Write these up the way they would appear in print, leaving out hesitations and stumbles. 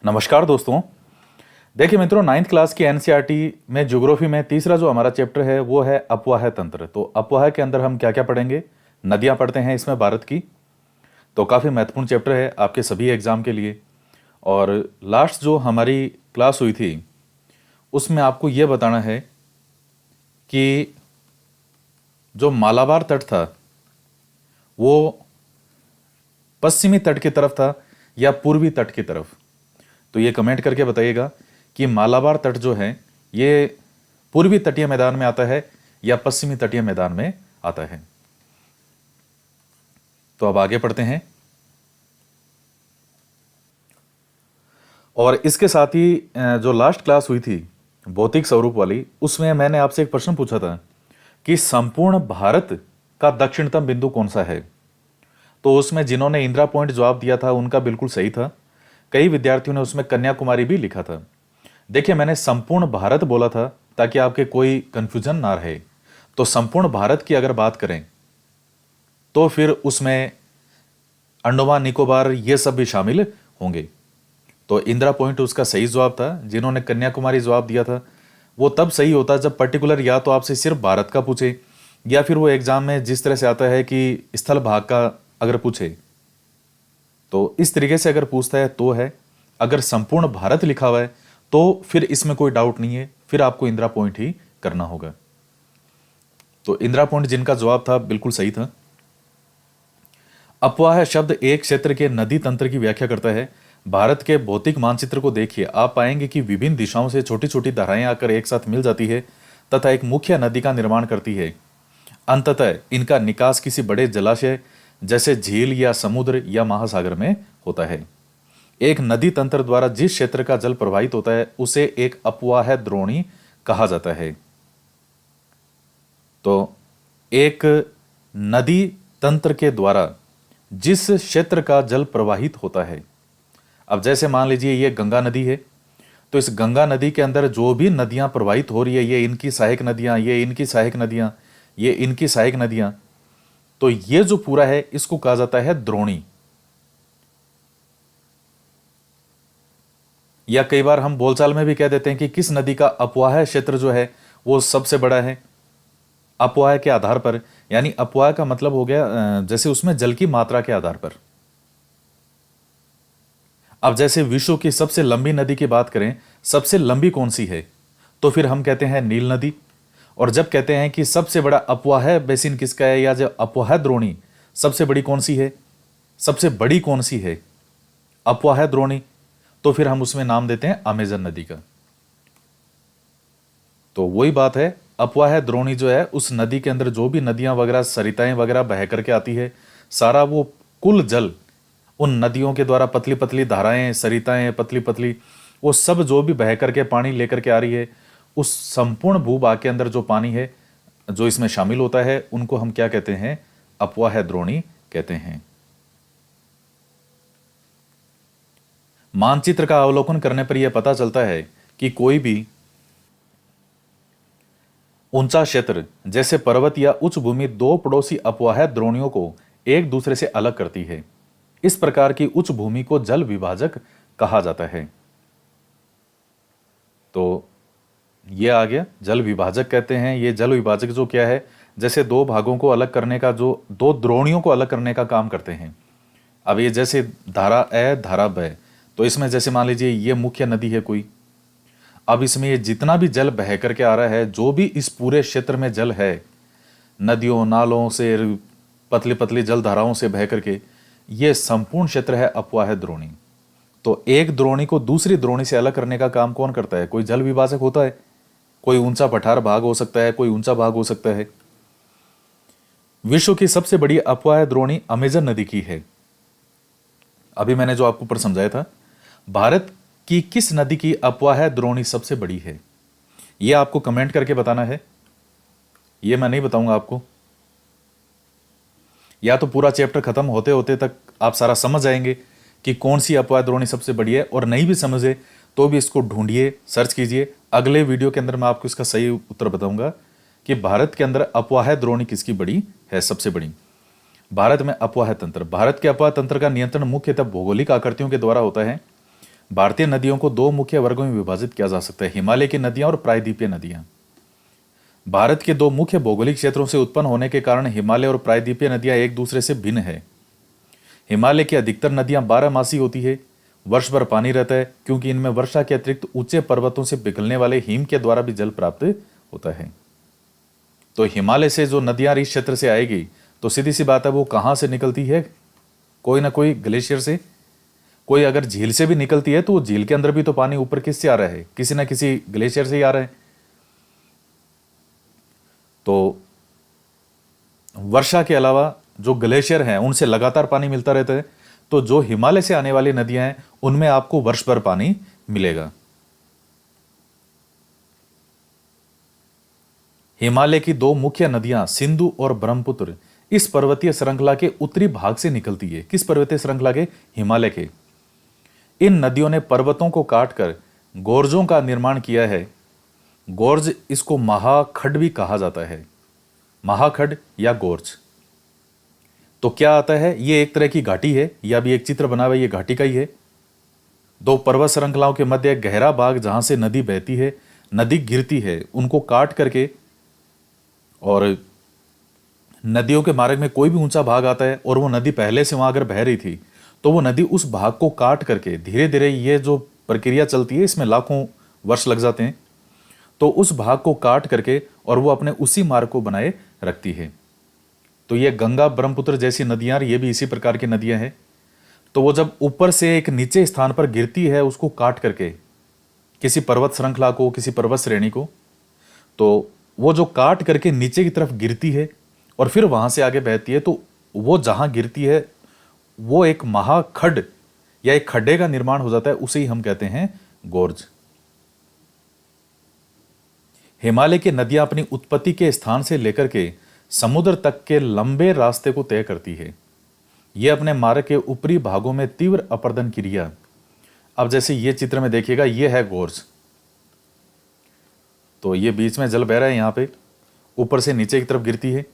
नमस्कार दोस्तों। देखिए मित्रों, नाइन्थ क्लास की एनसीईआरटी में ज्योग्राफी में तीसरा जो हमारा चैप्टर है वो है अपवाह तंत्र। तो अपवाह के अंदर हम क्या क्या पढ़ेंगे? नदियां पढ़ते हैं इसमें भारत की। तो काफ़ी महत्वपूर्ण चैप्टर है आपके सभी एग्जाम के लिए। और लास्ट जो हमारी क्लास हुई थी उसमें आपको ये बताना है कि जो मालाबार तट था वो पश्चिमी तट की तरफ था या पूर्वी तट की तरफ। तो ये कमेंट करके बताइएगा कि मालाबार तट जो है ये पूर्वी तटीय मैदान में आता है या पश्चिमी तटीय मैदान में आता है। तो अब आगे पढ़ते हैं। और इसके साथ ही जो लास्ट क्लास हुई थी भौतिक स्वरूप वाली, उसमें मैंने आपसे एक प्रश्न पूछा था कि संपूर्ण भारत का दक्षिणतम बिंदु कौन सा है। तो उसमें जिन्होंने इंदिरा पॉइंट जवाब दिया था उनका बिल्कुल सही था। कई विद्यार्थियों ने उसमें कन्याकुमारी भी लिखा था। देखिए, मैंने संपूर्ण भारत बोला था ताकि आपके कोई कंफ्यूजन ना रहे। तो संपूर्ण भारत की अगर बात करें तो फिर उसमें अंडमान निकोबार ये सब भी शामिल होंगे। तो इंदिरा पॉइंट उसका सही जवाब था। जिन्होंने कन्याकुमारी जवाब दिया था वो तब सही होता जब पर्टिकुलर या तो आपसे सिर्फ भारत का पूछे या फिर वो एग्जाम में जिस तरह से आता है कि स्थल भाग का अगर पूछे। तो इस तरीके से अगर पूछता है तो है। अगर संपूर्ण भारत लिखा हुआ है तो फिर इसमें कोई डाउट नहीं है, फिर आपको इंदिरा पॉइंट ही करना होगा। तो इंदिरा पॉइंट जिनका जवाब था बिल्कुल सही था। अपवाह शब्द एक क्षेत्र के नदी तंत्र की व्याख्या करता है। भारत के भौतिक मानचित्र को देखिए, आप पाएंगे कि विभिन्न दिशाओं से छोटी छोटी धाराएं आकर एक साथ मिल जाती है तथा एक मुख्य नदी का निर्माण करती है। अंततः इनका निकास किसी बड़े जलाशय जैसे झील या समुद्र या महासागर में होता है। एक नदी तंत्र द्वारा जिस क्षेत्र का जल प्रवाहित होता है उसे एक अपवाह द्रोणी कहा जाता है। तो एक नदी तंत्र के द्वारा जिस क्षेत्र का जल प्रवाहित होता है, अब जैसे मान लीजिए ये गंगा नदी है, तो इस गंगा नदी के अंदर जो भी नदियां प्रवाहित हो रही है, ये इनकी सहायक नदियां, ये इनकी सहायक नदियां, ये इनकी सहायक नदियां, तो ये जो पूरा है इसको कहा जाता है द्रोणी। या कई बार हम बोलचाल में भी कह देते हैं कि किस नदी का अपवाह क्षेत्र जो है वो सबसे बड़ा है अपवाह के आधार पर। यानी अपवाह का मतलब हो गया जैसे उसमें जल की मात्रा के आधार पर। अब जैसे विश्व की सबसे लंबी नदी की बात करें, सबसे लंबी कौन सी है, तो फिर हम कहते हैं नील नदी। और जब कहते हैं कि सबसे बड़ा अपवाह बेसिन किसका है या जो अपवाह द्रोणी सबसे बड़ी कौन सी है, सबसे बड़ी कौन सी है अपवाह द्रोणी, तो फिर हम उसमें नाम देते हैं अमेजन नदी का। तो वही बात है, अपवाह द्रोणी जो है उस नदी के अंदर जो भी नदियां वगैरह सरिताएं वगैरह बह करके आती है, सारा वो कुल जल उन नदियों के द्वारा पतली पतली धाराएं, सरिताएं पतली पतली, वो सब जो भी बह करके पानी लेकर के आ रही है, उस संपूर्ण भूभाग के अंदर जो पानी है जो इसमें शामिल होता है उनको हम क्या कहते हैं? अपवाह द्रोणी कहते हैं। मानचित्र का अवलोकन करने पर यह पता चलता है कि कोई भी ऊंचा क्षेत्र जैसे पर्वत या उच्च भूमि दो पड़ोसी अपवाह द्रोणियों को एक दूसरे से अलग करती है। इस प्रकार की उच्च भूमि को जल विभाजक कहा जाता है। तो ये आ गया, जल विभाजक कहते हैं। ये जल विभाजक जो क्या है, जैसे दो भागों को अलग करने का, जो दो द्रोणियों को अलग करने का काम करते हैं। अब ये जैसे धारा ए धारा ब, तो इसमें जैसे मान लीजिए ये मुख्य नदी है कोई, अब इसमें ये जितना भी जल बह करके आ रहा है, जो भी इस पूरे क्षेत्र में जल है, नदियों नालों से पतली पतली जल धाराओं से बह करके, ये संपूर्ण क्षेत्र है अपवाह द्रोणी। तो एक द्रोणी को दूसरी द्रोणी से अलग करने का काम कौन करता है? कोई जल विभाजक होता है। कोई ऊंचा पठार भाग हो सकता है, कोई ऊंचा भाग हो सकता है। विश्व की सबसे बड़ी अपवाह द्रोणी अमेजन नदी की है। अभी मैंने जो आपको ऊपर समझाया था, भारत की किस नदी की अपवाह द्रोणी सबसे बड़ी है, यह आपको कमेंट करके बताना है। यह मैं नहीं बताऊंगा आपको, या तो पूरा चैप्टर खत्म होते होते तक आप सारा समझ जाएंगे कि कौन सी अपवाह द्रोणी सबसे बड़ी है, और नहीं भी समझे तो भी इसको ढूंढिए, सर्च कीजिए। अगले वीडियो के अंदर मैं आपको इसका सही उत्तर बताऊंगा कि भारत के अंदर अपवाह द्रोणी किसकी बड़ी है, सबसे बड़ी। भारत में अपवाह तंत्र, भारत के अपवाह तंत्र का नियंत्रण मुख्यतः भौगोलिक आकृतियों के द्वारा होता है। भारतीय नदियों को दो मुख्य वर्गों में विभाजित किया जा सकता है, हिमालय की नदियां और प्रायद्वीपीय नदियां। भारत के दो मुख्य भौगोलिक क्षेत्रों से उत्पन्न होने के कारण हिमालय और प्रायद्वीपीय नदियां एक दूसरे से भिन्न है। हिमालय की अधिकतर नदियां 12 मासी होती है, वर्ष भर पानी रहता है, क्योंकि इनमें वर्षा के अतिरिक्त ऊंचे पर्वतों से पिघलने वाले हिम के द्वारा भी जल प्राप्त होता है। तो हिमालय से जो नदियां इस क्षेत्र से आएगी, तो सीधी सी बात है वो कहां से निकलती है, कोई ना कोई ग्लेशियर से। कोई अगर झील से भी निकलती है तो वो झील के अंदर भी तो पानी ऊपर किससे आ रहा है, किसी ना किसी ग्लेशियर से ही आ रहा है। तो वर्षा के अलावा जो ग्लेशियर हैं उनसे लगातार पानी मिलता रहता है। तो जो हिमालय से आने वाली नदियां हैं उनमें आपको वर्ष भर पानी मिलेगा। हिमालय की दो मुख्य नदियां सिंधु और ब्रह्मपुत्र इस पर्वतीय श्रृंखला के उत्तरी भाग से निकलती है। किस पर्वतीय श्रृंखला के? हिमालय के। इन नदियों ने पर्वतों को काटकर गोर्जों का निर्माण किया है। गोर्ज, इसको महाखड्ड भी कहा जाता है, महाखड्ड या गोर्ज। तो क्या आता है, ये एक तरह की घाटी है, या भी एक चित्र बना हुआ है, ये घाटी का ही है। दो पर्वत श्रृंखलाओं के मध्य एक गहरा भाग जहां से नदी बहती है, नदी गिरती है, उनको काट करके, और नदियों के मार्ग में कोई भी ऊंचा भाग आता है और वो नदी पहले से वहां अगर बह रही थी तो वो नदी उस भाग को काट करके धीरे धीरे, ये जो प्रक्रिया चलती है इसमें लाखों वर्ष लग जाते हैं, तो उस भाग को काट करके और वो अपने उसी मार्ग को बनाए रखती है। तो ये गंगा ब्रह्मपुत्र जैसी नदियां, ये भी इसी प्रकार की नदियां हैं। तो वो जब ऊपर से एक नीचे स्थान पर गिरती है उसको काट करके, किसी पर्वत श्रृंखला को, किसी पर्वत श्रेणी को, तो वो जो काट करके नीचे की तरफ गिरती है और फिर वहां से आगे बहती है, तो वो जहां गिरती है वो एक महाखड्ड या एक खड्डे का निर्माण हो जाता है, उसे ही हम कहते हैं गोर्ज। हिमालय की नदियां अपनी उत्पत्ति के स्थान से लेकर के समुद्र तक के लंबे रास्ते को तय करती है। यह अपने मार्ग के ऊपरी भागों में तीव्र अपर्दन क्रिया, अब जैसे ये चित्र में देखिएगा, ये है गोर्ज। तो ये बीच में जल बह रहा है, यहां पे ऊपर से नीचे की तरफ गिरती है।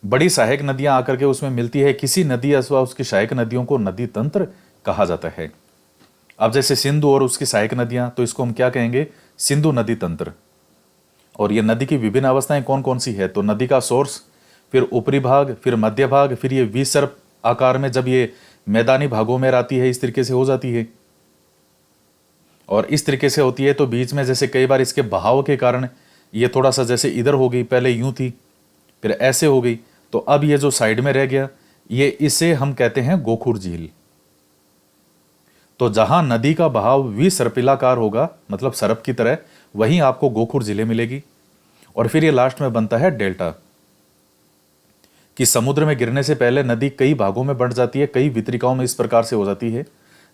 बड़ी सहायक नदियां आकर के उसमें मिलती है। किसी नदी अथवा उसकी सहायक नदियों को नदी तंत्र कहा जाता है। अब जैसे सिंधु और उसकी सहायक नदियां, तो इसको हम क्या कहेंगे? सिंधु नदी तंत्र। और ये नदी की विभिन्न अवस्थाएं कौन कौन सी है? तो नदी का सोर्स, फिर ऊपरी भाग, फिर मध्य भाग, फिर ये विसर्प आकार में जब ये मैदानी भागों में आती है, इस तरीके से हो जाती है। और इस तरीके से होती है तो बीच में जैसे कई बार इसके बहाव के कारण ये थोड़ा सा जैसे इधर हो गई, पहले यूं थी फिर ऐसे हो गई, तो अब ये जो साइड में रह गया, ये इसे हम कहते हैं गोखुर झील। तो जहां नदी का बहाव विसर्पिलाकार होगा, मतलब सरप की तरह, वहीं आपको गोखुर झीलें मिलेगी। और फिर ये लास्ट में बनता है डेल्टा, कि समुद्र में गिरने से पहले नदी कई भागों में बंट जाती है, कई वितरिकाओं में इस प्रकार से हो जाती है।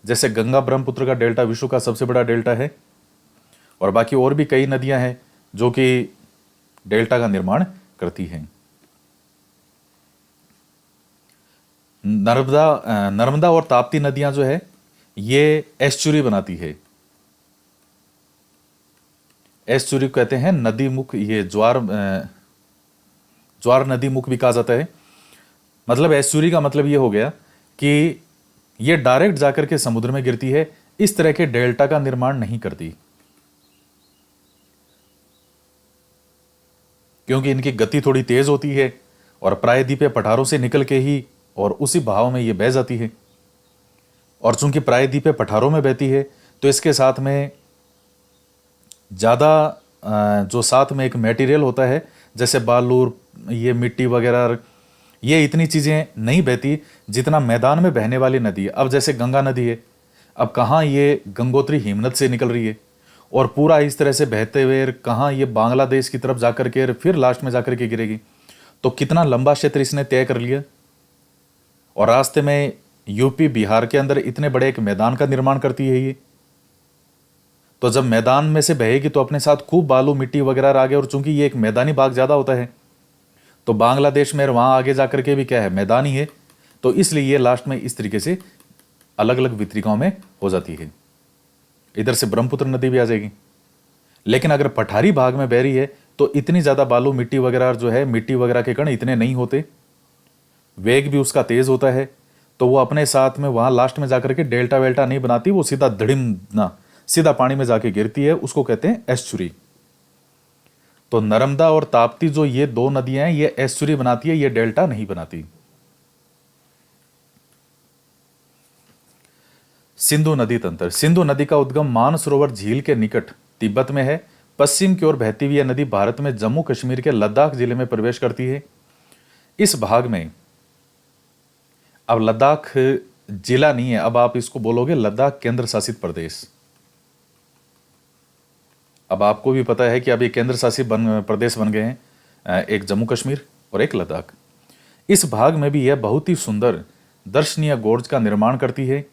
जैसे गंगा ब्रह्मपुत्र का डेल्टा विश्व का सबसे बड़ा डेल्टा है, और बाकी और भी कई नदियां हैं जो कि डेल्टा का निर्माण करती हैं। नर्मदा और ताप्ती नदियां जो है ये एस्चुरी बनाती है। एस्चुरी कहते हैं नदी मुख, ये ज्वार नदी मुख भी कहा जाता है। मतलब एस्चुरी का मतलब ये हो गया कि ये डायरेक्ट जाकर के समुद्र में गिरती है, इस तरह के डेल्टा का निर्माण नहीं करती, क्योंकि इनकी गति थोड़ी तेज होती है और प्रायद्वीपीय पठारों से निकल के ही और उसी बहाव में ये बह जाती है। और चूंकि प्रायद्वीपीय पठारों में बहती है तो इसके साथ में ज़्यादा जो साथ में एक मटेरियल होता है, जैसे बालू, ये मिट्टी वगैरह, ये इतनी चीज़ें नहीं बहती जितना मैदान में बहने वाली नदी है। अब जैसे गंगा नदी है, अब कहाँ ये गंगोत्री हिमनद से निकल रही है और पूरा इस तरह से बहते हुए कहाँ ये बांग्लादेश की तरफ जाकर के फिर लास्ट में जाकर के गिरेगी। तो कितना लंबा क्षेत्र इसने तय कर लिया, और रास्ते में यूपी बिहार के अंदर इतने बड़े एक मैदान का निर्माण करती है ये। तो जब मैदान में से बहेगी तो अपने साथ खूब बालू मिट्टी वगैरह आ गए, और चूंकि ये एक मैदानी भाग ज़्यादा होता है तो बांग्लादेश में वहाँ आगे जाकर के भी क्या है, मैदान ही है, तो इसलिए ये लास्ट में इस तरीके से अलग अलग वितरिकाओं में हो जाती है। इधर से ब्रह्मपुत्र नदी भी आ जाएगी। लेकिन अगर पठारी भाग में बह रही है तो इतनी ज़्यादा बालू मिट्टी वगैरह जो है, मिट्टी वगैरह के कण इतने नहीं होते, वेग भी उसका तेज होता है, तो वो अपने साथ में वहाँ लास्ट में जाकर के डेल्टा वेल्टा नहीं बनाती, वो सीधा धड़िम ना सीधा पानी में जाके गिरती है, उसको कहते हैं एस्चुरी। तो नर्मदा और ताप्ती जो ये दो नदियां हैं, ये एस्चुरी बनाती है, ये डेल्टा नहीं बनाती। सिंधु नदी तंत्र। सिंधु नदी का उद्गम मानसरोवर झील के निकट तिब्बत में है। पश्चिम की ओर बहती हुई यह नदी भारत में जम्मू कश्मीर के लद्दाख जिले में प्रवेश करती है। इस भाग में, अब लद्दाख जिला नहीं है, अब आप इसको बोलोगे लद्दाख केंद्र शासित प्रदेश। अब आपको भी पता है कि अब ये केंद्र शासित प्रदेश बन गए हैं, एक जम्मू कश्मीर और एक लद्दाख। इस भाग में भी यह बहुत ही सुंदर दर्शनीय गोर्ज का निर्माण करती है।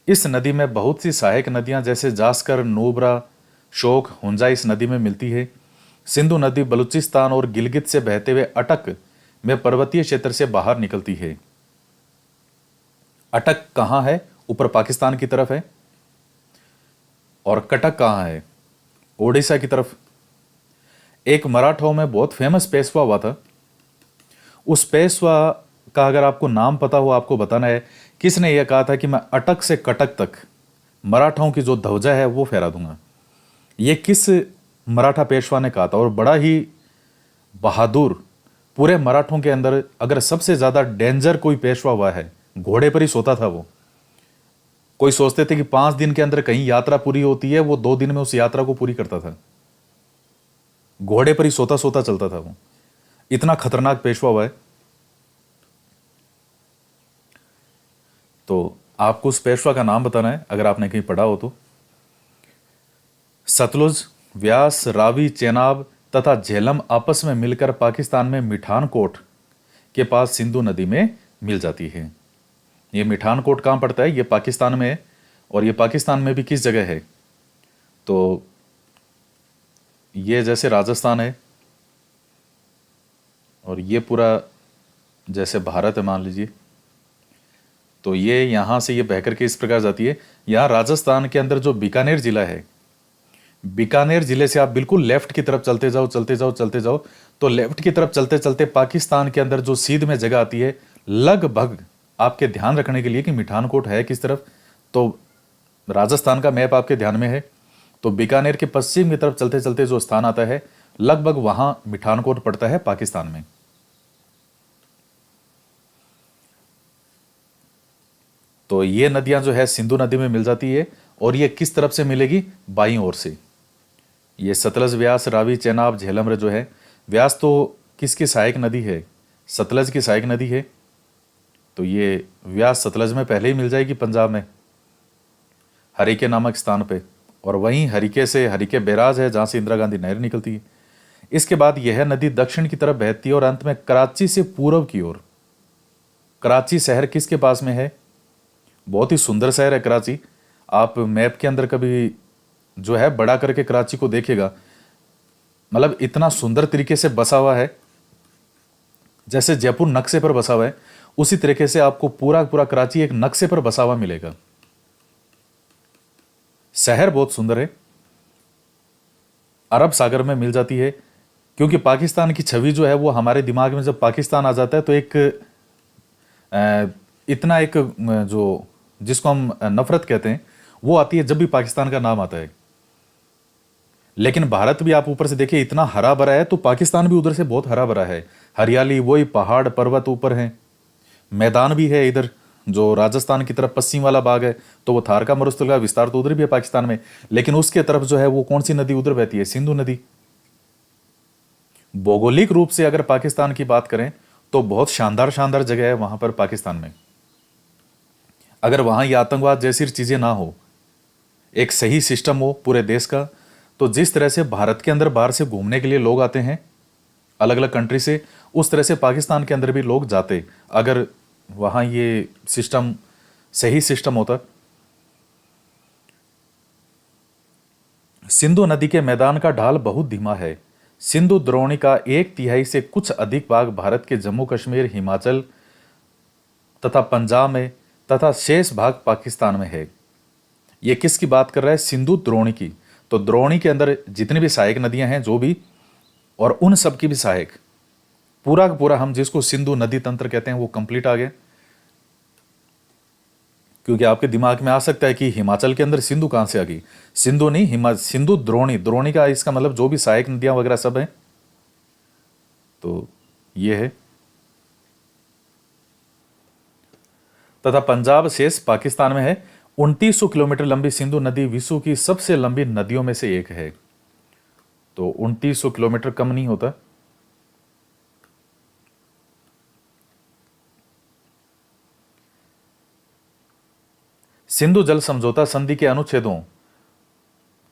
इस नदी में बहुत सी सहायक नदियां जैसे जास्कर, नूबरा, शोक, हुंजा इस नदी में मिलती है। सिंधु नदी बलूचिस्तान और गिलगित से बहते हुए अटक में पर्वतीय क्षेत्र से बाहर निकलती है। अटक कहाँ है? ऊपर पाकिस्तान की तरफ है। और कटक कहाँ है? ओडिशा की तरफ। एक मराठों में बहुत फेमस पेशवा हुआ था। उस पेशवा का अगर आपको नाम पता हो, आपको बताना है किसने यह कहा था कि मैं अटक से कटक तक मराठों की जो ध्वजा है वो फहरा दूंगा। ये किस मराठा पेशवा ने कहा था? और बड़ा ही बहादुर, पूरे मराठों के अंदर अगर सबसे ज्यादा डेंजर कोई पेशवा हुआ है, घोड़े पर ही सोता था वो। कोई सोचते थे कि 5 दिन के अंदर कहीं यात्रा पूरी होती है, वो 2 दिन में उस यात्रा को पूरी करता था। घोड़े पर ही सोता सोता चलता था वो, इतना खतरनाक पेशवा हुआ है। तो आपको उस पेशवा का नाम बताना है अगर आपने कहीं पढ़ा हो तो। सतलुज, व्यास, रावी, चेनाब तथा झेलम आपस में मिलकर पाकिस्तान में मिठानकोट के पास सिंधु नदी में मिल जाती है। ये मिठानकोट कहाँ पड़ता है? ये पाकिस्तान में है। और ये पाकिस्तान में भी किस जगह है? तो ये जैसे राजस्थान है और ये पूरा जैसे भारत है मान लीजिए, तो ये यहाँ से ये बह करके इस प्रकार जाती है। यहाँ राजस्थान के अंदर जो बीकानेर जिला है, बीकानेर जिले से आप बिल्कुल लेफ्ट की तरफ चलते जाओ चलते जाओ चलते जाओ, तो लेफ्ट की तरफ चलते चलते पाकिस्तान के अंदर जो सीध में जगह आती है, लगभग आपके ध्यान रखने के लिए कि मिठानकोट है किस तरफ, तो राजस्थान का मैप आपके ध्यान में है, तो बीकानेर के पश्चिम की तरफ चलते चलते जो स्थान आता है, लगभग वहां मिठानकोट पड़ता है पाकिस्तान में। तो ये नदियां जो है सिंधु नदी में मिल जाती है। और ये किस तरफ से मिलेगी? बाईं ओर से। ये सतलज, व्यास, रावी, चेनाब, झेलम जो है, व्यास तो किसकी सहायक नदी है? सतलज की सहायक नदी है। तो ये व्यास सतलज में पहले ही मिल जाएगी पंजाब में, हरिके नामक स्थान पे। और वहीं हरिके से, हरिके बैराज है जहां से इंदिरा गांधी नहर निकलती है। इसके बाद यह नदी दक्षिण की तरफ बहती है और अंत में कराची से पूर्व की ओर। कराची शहर किसके पास में है? बहुत ही सुंदर शहर है कराची। आप मैप के अंदर कभी जो है बड़ा करके कराची को देखिएगा, मतलब इतना सुंदर तरीके से बसा हुआ है, जैसे जयपुर नक्शे पर बसा हुआ है, उसी तरीके से आपको पूरा पूरा कराची एक नक्शे पर बसा हुआ मिलेगा। शहर बहुत सुंदर है, अरब सागर में मिल जाती है। क्योंकि पाकिस्तान की छवि जो है वो हमारे दिमाग में जब पाकिस्तान आ जाता है तो एक इतना एक जो जिसको हम नफरत कहते हैं वो आती है जब भी पाकिस्तान का नाम आता है। लेकिन भारत भी आप ऊपर से देखिए इतना हरा भरा है, तो पाकिस्तान भी उधर से बहुत हरा भरा है। हरियाली, वही पहाड़ पर्वत ऊपर हैं, मैदान भी है इधर। जो राजस्थान की तरफ पश्चिम वाला भाग है तो वो थार का मरुस्थल का विस्तार तो उधर भी है पाकिस्तान में, लेकिन उसके तरफ जो है वो कौन सी नदी उधर बहती है? सिंधु नदी। भौगोलिक रूप से अगर पाकिस्तान की बात करें तो बहुत शानदार शानदार जगह है वहां पर पाकिस्तान में। अगर वहां ये आतंकवाद जैसी चीजें ना हो, एक सही सिस्टम हो पूरे देश का, तो जिस तरह से भारत के अंदर बाहर से घूमने के लिए लोग आते हैं अलग अलग कंट्री से, उस तरह से पाकिस्तान के अंदर भी लोग जाते अगर वहां ये सिस्टम, सही सिस्टम होता। सिंधु नदी के मैदान का ढाल बहुत धीमा है। सिंधु द्रोणी का 1/3 से कुछ अधिक भाग भारत के जम्मू कश्मीर, हिमाचल तथा पंजाब में तथा शेष भाग पाकिस्तान में है। ये किसकी बात कर रहा है? सिंधु द्रोणी की। तो द्रोणी के अंदर जितनी भी सहायक नदियां हैं जो भी, और उन सब की भी सहायक, पूरा का पूरा हम जिसको सिंधु नदी तंत्र कहते हैं वो कंप्लीट आ गया। क्योंकि आपके दिमाग में आ सकता है कि हिमाचल के अंदर सिंधु कहाँ से आ गई। सिंधु नहीं, सिंधु द्रोणी, द्रोणी का इसका मतलब जो भी सहायक नदियां वगैरह सब हैं, तो ये है। तथा पंजाब शेष पाकिस्तान में है। 2900 किलोमीटर लंबी सिंधु नदी विश्व की सबसे लंबी नदियों में से एक है। तो 2900 किलोमीटर कम नहीं होता। सिंधु जल समझौता संधि के अनुच्छेदों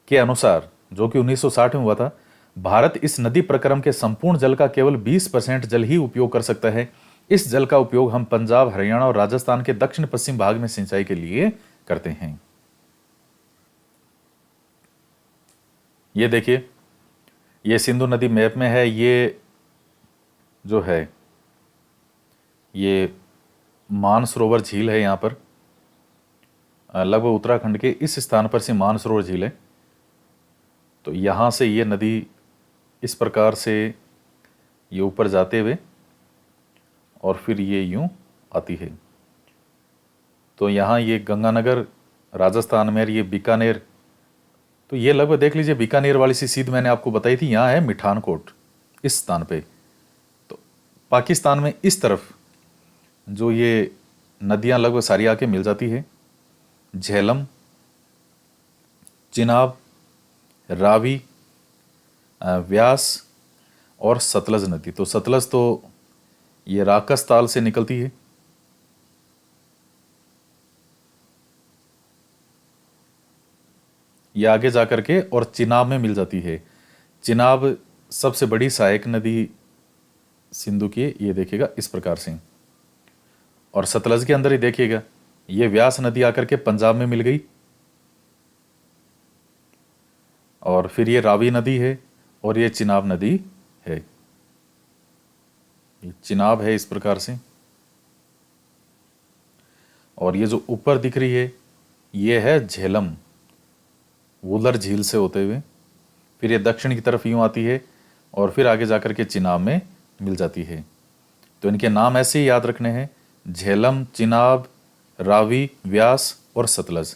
के अनुसार, जो कि 1960 में हुआ था, भारत इस नदी प्रक्रम के संपूर्ण जल का केवल 20% जल ही उपयोग कर सकता है। इस जल का उपयोग हम पंजाब, हरियाणा और राजस्थान के दक्षिण पश्चिम भाग में सिंचाई के लिए करते हैं। ये देखिए, ये सिंधु नदी मैप में है। ये जो है ये मानसरोवर झील है। यहाँ पर लगभग उत्तराखंड के इस स्थान पर से मानसरोवर झील है। तो यहाँ से ये नदी इस प्रकार से ये ऊपर जाते हुए और फिर ये यूं आती है। तो यहाँ ये गंगानगर राजस्थान में, ये बीकानेर, तो ये लगभग देख लीजिए बीकानेर वाली सी सीध मैंने आपको बताई थी, यहाँ है मिठानकोट इस स्थान पे। तो पाकिस्तान में इस तरफ जो ये नदियाँ लगभग सारी आके मिल जाती है। झेलम, चिनाब, रावी, व्यास और सतलज नदी। तो सतलज तो ये राकस ताल से निकलती है। ये आगे जाकर के और चिनाब में मिल जाती है। चिनाब सबसे बड़ी सहायक नदी सिंधु की, ये देखिएगा इस प्रकार से। और सतलज के अंदर ही देखिएगा ये व्यास नदी आकर के पंजाब में मिल गई, और फिर ये रावी नदी है और ये चिनाब नदी है। ये चिनाब है इस प्रकार से। और ये जो ऊपर दिख रही है ये है झेलम, वुलर झील से होते हुए फिर ये दक्षिण की तरफ यूं आती है और फिर आगे जाकर के चिनाब में मिल जाती है। तो इनके नाम ऐसे ही याद रखने हैं, झेलम, चिनाब, रावी, व्यास और सतलज,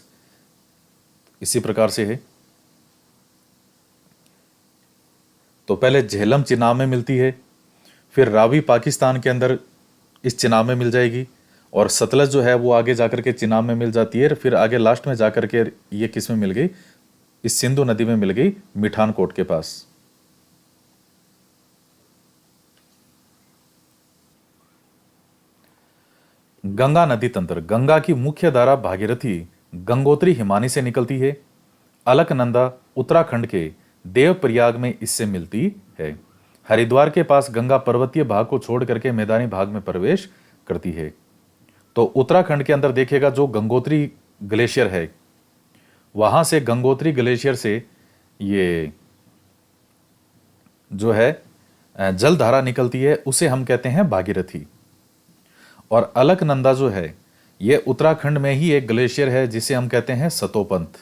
इसी प्रकार से है। तो पहले झेलम चिनाब में मिलती है, फिर रावी पाकिस्तान के अंदर इस चिनाब में मिल जाएगी, और सतलज जो है वो आगे जाकर के चिनाब में मिल जाती है। फिर आगे लास्ट में जाकर के ये किस में मिल गई, इस सिंधु नदी में मिल गई मिठानकोट के पास। गंगा नदी तंत्र। गंगा की मुख्य धारा भागीरथी गंगोत्री हिमानी से निकलती है। अलकनंदा उत्तराखंड के देवप्रयाग में इससे मिलती है। हरिद्वार के पास गंगा पर्वतीय भाग को छोड़ करके मैदानी भाग में प्रवेश करती है। तो उत्तराखंड के अंदर देखिएगा जो गंगोत्री ग्लेशियर है, वहां से गंगोत्री ग्लेशियर से ये जो है जलधारा निकलती है, उसे हम कहते हैं भागीरथी। और अलकनंदा जो है ये उत्तराखंड में ही एक ग्लेशियर है जिसे हम कहते हैं सतोपंथ।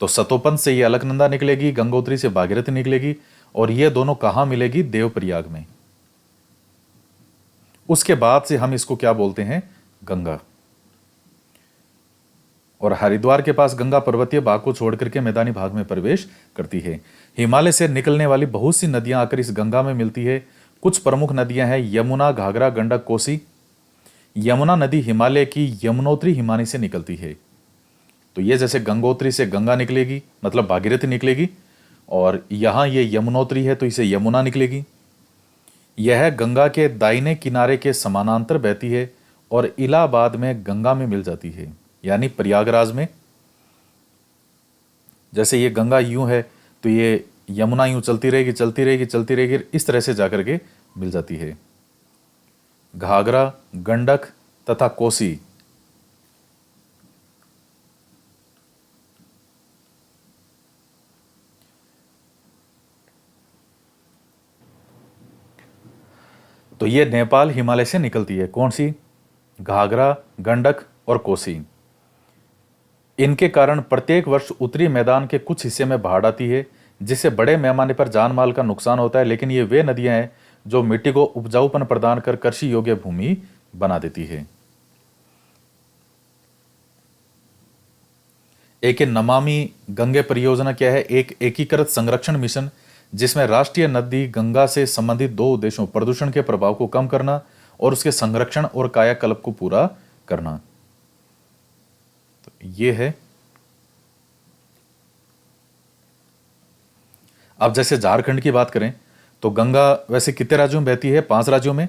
तो सतोपंथ से ये अलकनंदा निकलेगी, गंगोत्री से भागीरथी निकलेगी, और ये दोनों कहां मिलेगी, देवप्रयाग में। उसके बाद से हम इसको क्या बोलते हैं, गंगा। और हरिद्वार के पास गंगा पर्वतीय भाग को छोड़ करके मैदानी भाग में प्रवेश करती है। हिमालय से निकलने वाली बहुत सी नदियां आकर इस गंगा में मिलती है। कुछ प्रमुख नदियां हैं यमुना, घाघरा, गंडक, कोसी। यमुना नदी हिमालय की यमुनोत्री हिमानी से निकलती है। तो ये जैसे गंगोत्री से गंगा निकलेगी, मतलब भागीरथी निकलेगी, और यहां ये यमुनोत्री है तो इसे यमुना निकलेगी। यह गंगा के दाहिने किनारे के समानांतर बहती है और इलाहाबाद में गंगा में मिल जाती है, यानी प्रयागराज में। जैसे ये गंगा यूं है तो ये यमुना यूं चलती रहेगी, चलती रहेगी, चलती रहेगी, इस तरह से जाकर के मिल जाती है। घाघरा, गंडक तथा कोसी तो ये नेपाल हिमालय से निकलती है। कौन सी, घाघरा, गंडक और कोसी। इनके कारण प्रत्येक वर्ष उत्तरी मैदान के कुछ हिस्से में बाढ़ आती है, जिससे बड़े पैमाने पर जान माल का नुकसान होता है। लेकिन ये वे नदियां हैं जो मिट्टी को उपजाऊपन प्रदान कर कृषि योग्य भूमि बना देती है। एक है नमामि गंगे परियोजना क्या है, एक एकीकृत संरक्षण मिशन जिसमें राष्ट्रीय नदी गंगा से संबंधित दो उद्देश्यों प्रदूषण के प्रभाव को कम करना और उसके संरक्षण और कायाकल्प को पूरा करना। तो ये है। अब जैसे झारखंड की बात करें तो गंगा वैसे कितने राज्यों में बहती है? 5 राज्यों में।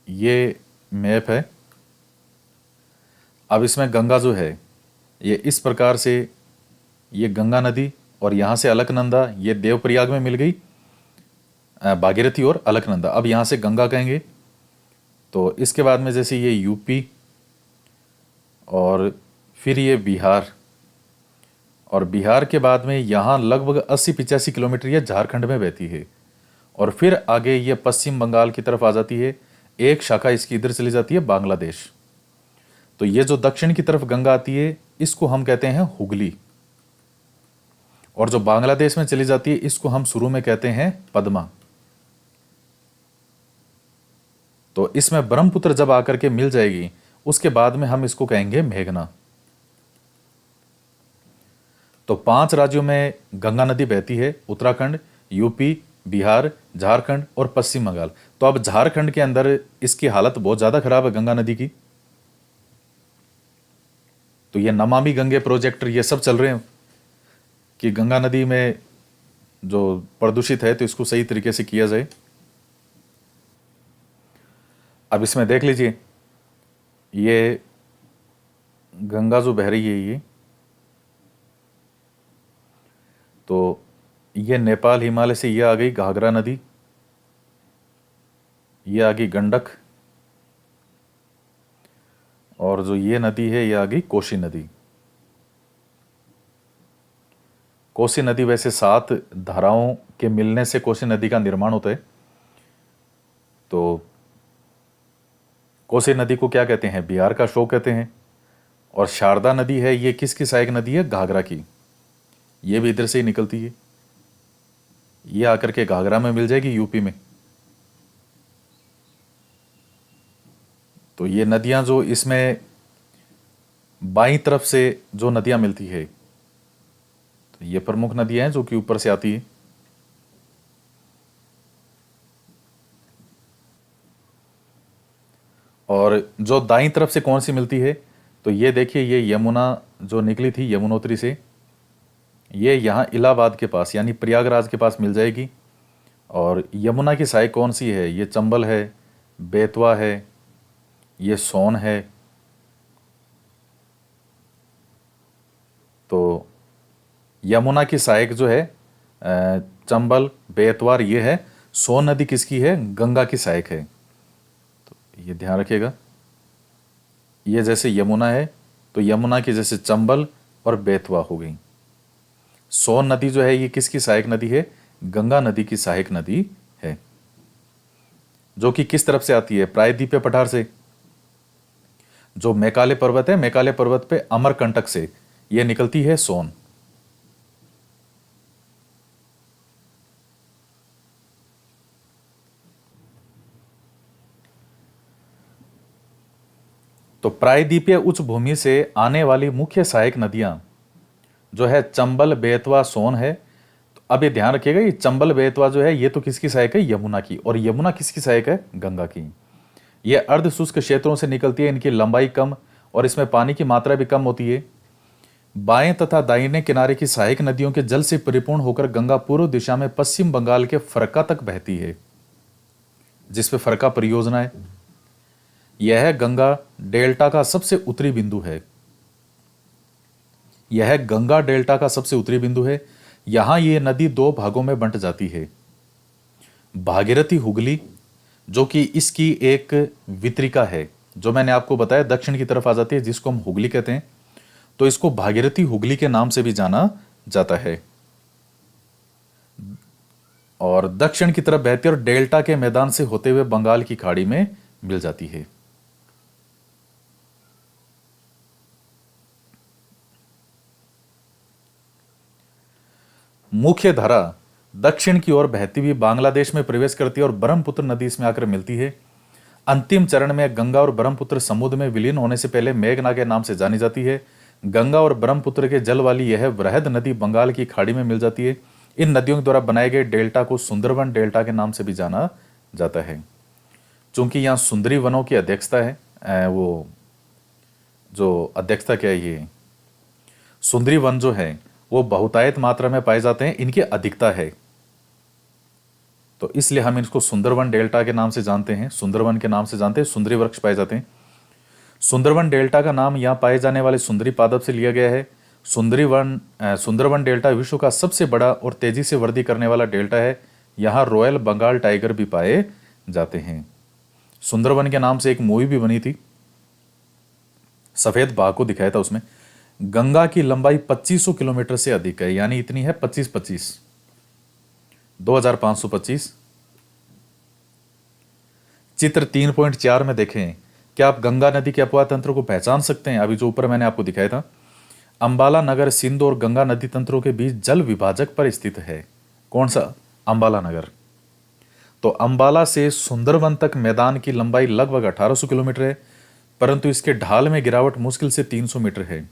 ये मैप है। अब इसमें गंगा जो है ये इस प्रकार से, ये गंगा नदी और यहां से अलकनंदा, ये देवप्रयाग में मिल गई भागीरथी और अलकनंदा। अब यहां से गंगा कहेंगे। तो इसके बाद में जैसे ये यूपी और फिर ये बिहार, और बिहार के बाद में यहाँ लगभग 80-85 किलोमीटर ये झारखंड में बहती है, और फिर आगे ये पश्चिम बंगाल की तरफ आ जाती है। एक शाखा इसकी इधर चली जाती है बांग्लादेश। तो ये जो दक्षिण की तरफ गंगा आती है इसको हम कहते हैं हुगली, और जो बांग्लादेश में चली जाती है इसको हम शुरू में कहते हैं पद्मा। तो इसमें ब्रह्मपुत्र जब आकर के मिल जाएगी उसके बाद में हम इसको कहेंगे मेघना। तो 5 राज्यों में गंगा नदी बहती है, उत्तराखंड, यूपी, बिहार, झारखंड और पश्चिम बंगाल। तो अब झारखंड के अंदर इसकी हालत बहुत ज्यादा खराब है गंगा नदी की। तो ये नमामि गंगे प्रोजेक्ट ये सब चल रहे हैं कि गंगा नदी में जो प्रदूषित है तो इसको सही तरीके से किया जाए। अब इसमें देख लीजिए, ये गंगा जो बह रही है ये, तो ये नेपाल हिमालय से ये आ गई घाघरा नदी, ये आ गई गंडक, और जो ये नदी है ये आ गई कोसी नदी। कोसी नदी वैसे 7 धाराओं के मिलने से कोसी नदी का निर्माण होता है। तो कोसी नदी को क्या कहते हैं? बिहार का शोक कहते हैं। और शारदा नदी है, ये किसकी सहायक नदी है? घाघरा की। ये भी इधर से ही निकलती है, ये आकर के घाघरा में मिल जाएगी यूपी में। तो ये नदियां जो इसमें बाईं तरफ से जो नदियां मिलती है, तो ये प्रमुख नदियां हैं जो कि ऊपर से आती है। और जो दाईं तरफ से कौन सी मिलती है? तो ये देखिए, ये यमुना जो निकली थी यमुनोत्री से, ये यहाँ इलाहाबाद के पास यानी प्रयागराज के पास मिल जाएगी। और यमुना की सहायक कौन सी है? ये चंबल है, बेतवा है, ये सोन है। तो यमुना की सहायक जो है चंबल, बेतवा, ये है। सोन नदी किसकी है? गंगा की सहायक है। तो ये ध्यान रखिएगा, ये जैसे यमुना है तो यमुना की जैसे चंबल और बेतवा हो गई। सोन नदी जो है ये किसकी सहायक नदी है? गंगा नदी की सहायक नदी है, जो कि किस तरफ से आती है? प्रायद्वीपीय पठार से। जो मेकाले पर्वत है, मेकाले पर्वत पे अमरकंटक से ये निकलती है सोन। तो प्रायद्वीपीय उच्च भूमि से आने वाली मुख्य सहायक नदियां जो है चंबल, बेतवा, सोन है। तो अब ये ध्यान रखिएगा, ये चंबल बेतवा जो है ये तो किसकी सहायक है? यमुना की। और यमुना किसकी सहायक है? गंगा की। ये अर्ध शुष्क क्षेत्रों से निकलती है, इनकी लंबाई कम और इसमें पानी की मात्रा भी कम होती है। बाएं तथा दाहिने किनारे की सहायक नदियों के जल से परिपूर्ण होकर गंगा पूर्व दिशा में पश्चिम बंगाल के फरक्का तक बहती है, जिसपे फरक्का परियोजना है। यह गंगा डेल्टा का सबसे उत्तरी बिंदु है। यह गंगा डेल्टा का सबसे उत्तरी बिंदु है। यहां यह नदी 2 भागों में बंट जाती है। भागीरथी हुगली, जो कि इसकी एक वितरिका है, जो मैंने आपको बताया दक्षिण की तरफ आ जाती है, जिसको हम हुगली कहते हैं। तो इसको भागीरथी हुगली के नाम से भी जाना जाता है। और दक्षिण की तरफ बहती है और डेल्टा के मैदान से होते हुए बंगाल की खाड़ी में मिल जाती है। मुख्य धारा दक्षिण की ओर बहती हुई बांग्लादेश में प्रवेश करती है और ब्रह्मपुत्र नदी इसमें आकर मिलती है। अंतिम चरण में गंगा और ब्रह्मपुत्र समुद्र में विलीन होने से पहले मेघना के नाम से जानी जाती है। गंगा और ब्रह्मपुत्र के जल वाली यह वृहद नदी बंगाल की खाड़ी में मिल जाती है। इन नदियों के द्वारा बनाए गए डेल्टा को सुंदरवन डेल्टा के नाम से भी जाना जाता है। चूंकि यहाँ सुंदरी वनों की अध्यक्षता है, वो जो अध्यक्षता क्या है, ये सुंदरी वन जो है वो बहुतायत मात्रा में पाए जाते हैं, इनकी अधिकता है, तो इसलिए हम इसको सुंदरवन डेल्टा के नाम से जानते हैं, सुंदरवन के नाम से जानते हैं। सुंदरी वृक्ष पाए जाते हैं। सुंदरवन डेल्टा का नाम यहाँ पाए जाने वाले सुंदरी पादप से लिया गया है। सुंदरवन डेल्टा विश्व का सबसे बड़ा और तेजी से वृद्धि करने वाला डेल्टा है। यहाँ रॉयल बंगाल टाइगर भी पाए जाते हैं। सुंदरवन के नाम से एक मूवी भी बनी थी, सफेद बाघ को दिखाया था उसमें। गंगा की लंबाई 2500 किलोमीटर से अधिक है, यानी इतनी है 2525। चित्र 3.4 में देखें, क्या आप गंगा नदी के अपवाह तंत्र को पहचान सकते हैं? अभी जो ऊपर मैंने आपको दिखाया था, अंबाला नगर सिंध और गंगा नदी तंत्रों के बीच जल विभाजक पर स्थित है। कौन सा? अंबाला नगर। तो अंबाला से सुंदरवन तक मैदान की लंबाई लगभग 1800 किलोमीटर है, परंतु इसके ढाल में गिरावट मुश्किल से 300 मीटर है।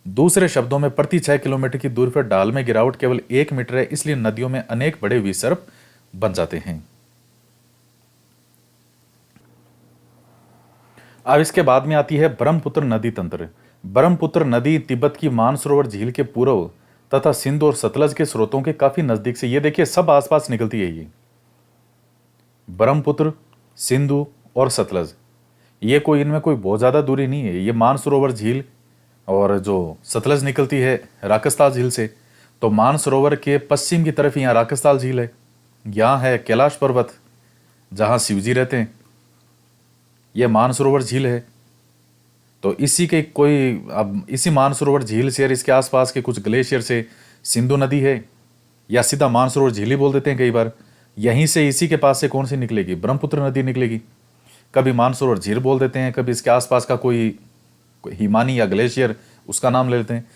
दूसरे शब्दों में प्रति 6 किलोमीटर की दूरी पर ढाल में गिरावट केवल 1 मीटर है, इसलिए नदियों में अनेक बड़े विसर्प बन जाते हैं। अब इसके बाद में आती है ब्रह्मपुत्र नदी तंत्र। ब्रह्मपुत्र नदी तिब्बत की मानसरोवर झील के पूर्व तथा सिंध और सतलज के स्रोतों के काफी नजदीक से, ये देखिए सब आसपास निकलती है। ये ब्रह्मपुत्र, सिंधु और सतलज, ये कोई इनमें कोई बहुत ज्यादा दूरी नहीं है। ये मानसरोवर झील और जो सतलज निकलती है राकस्ताल झील से, तो मानसरोवर के पश्चिम की तरफ यहाँ राकस्ताल झील है। यहाँ है कैलाश पर्वत जहाँ शिवजी रहते हैं, यह मानसरोवर झील है। तो इसी के कोई अब इसी मानसरोवर झील से और इसके आसपास के कुछ ग्लेशियर से सिंधु नदी है, या सीधा मानसरोवर झील ही बोल देते हैं कई बार। यहीं से इसी के पास से कौन सी निकलेगी? ब्रह्मपुत्र नदी निकलेगी। कभी मानसरोवर झील बोल देते हैं, कभी इसके आसपास का कोई हिमानी या ग्लेशियर उसका नाम ले लेते हैं।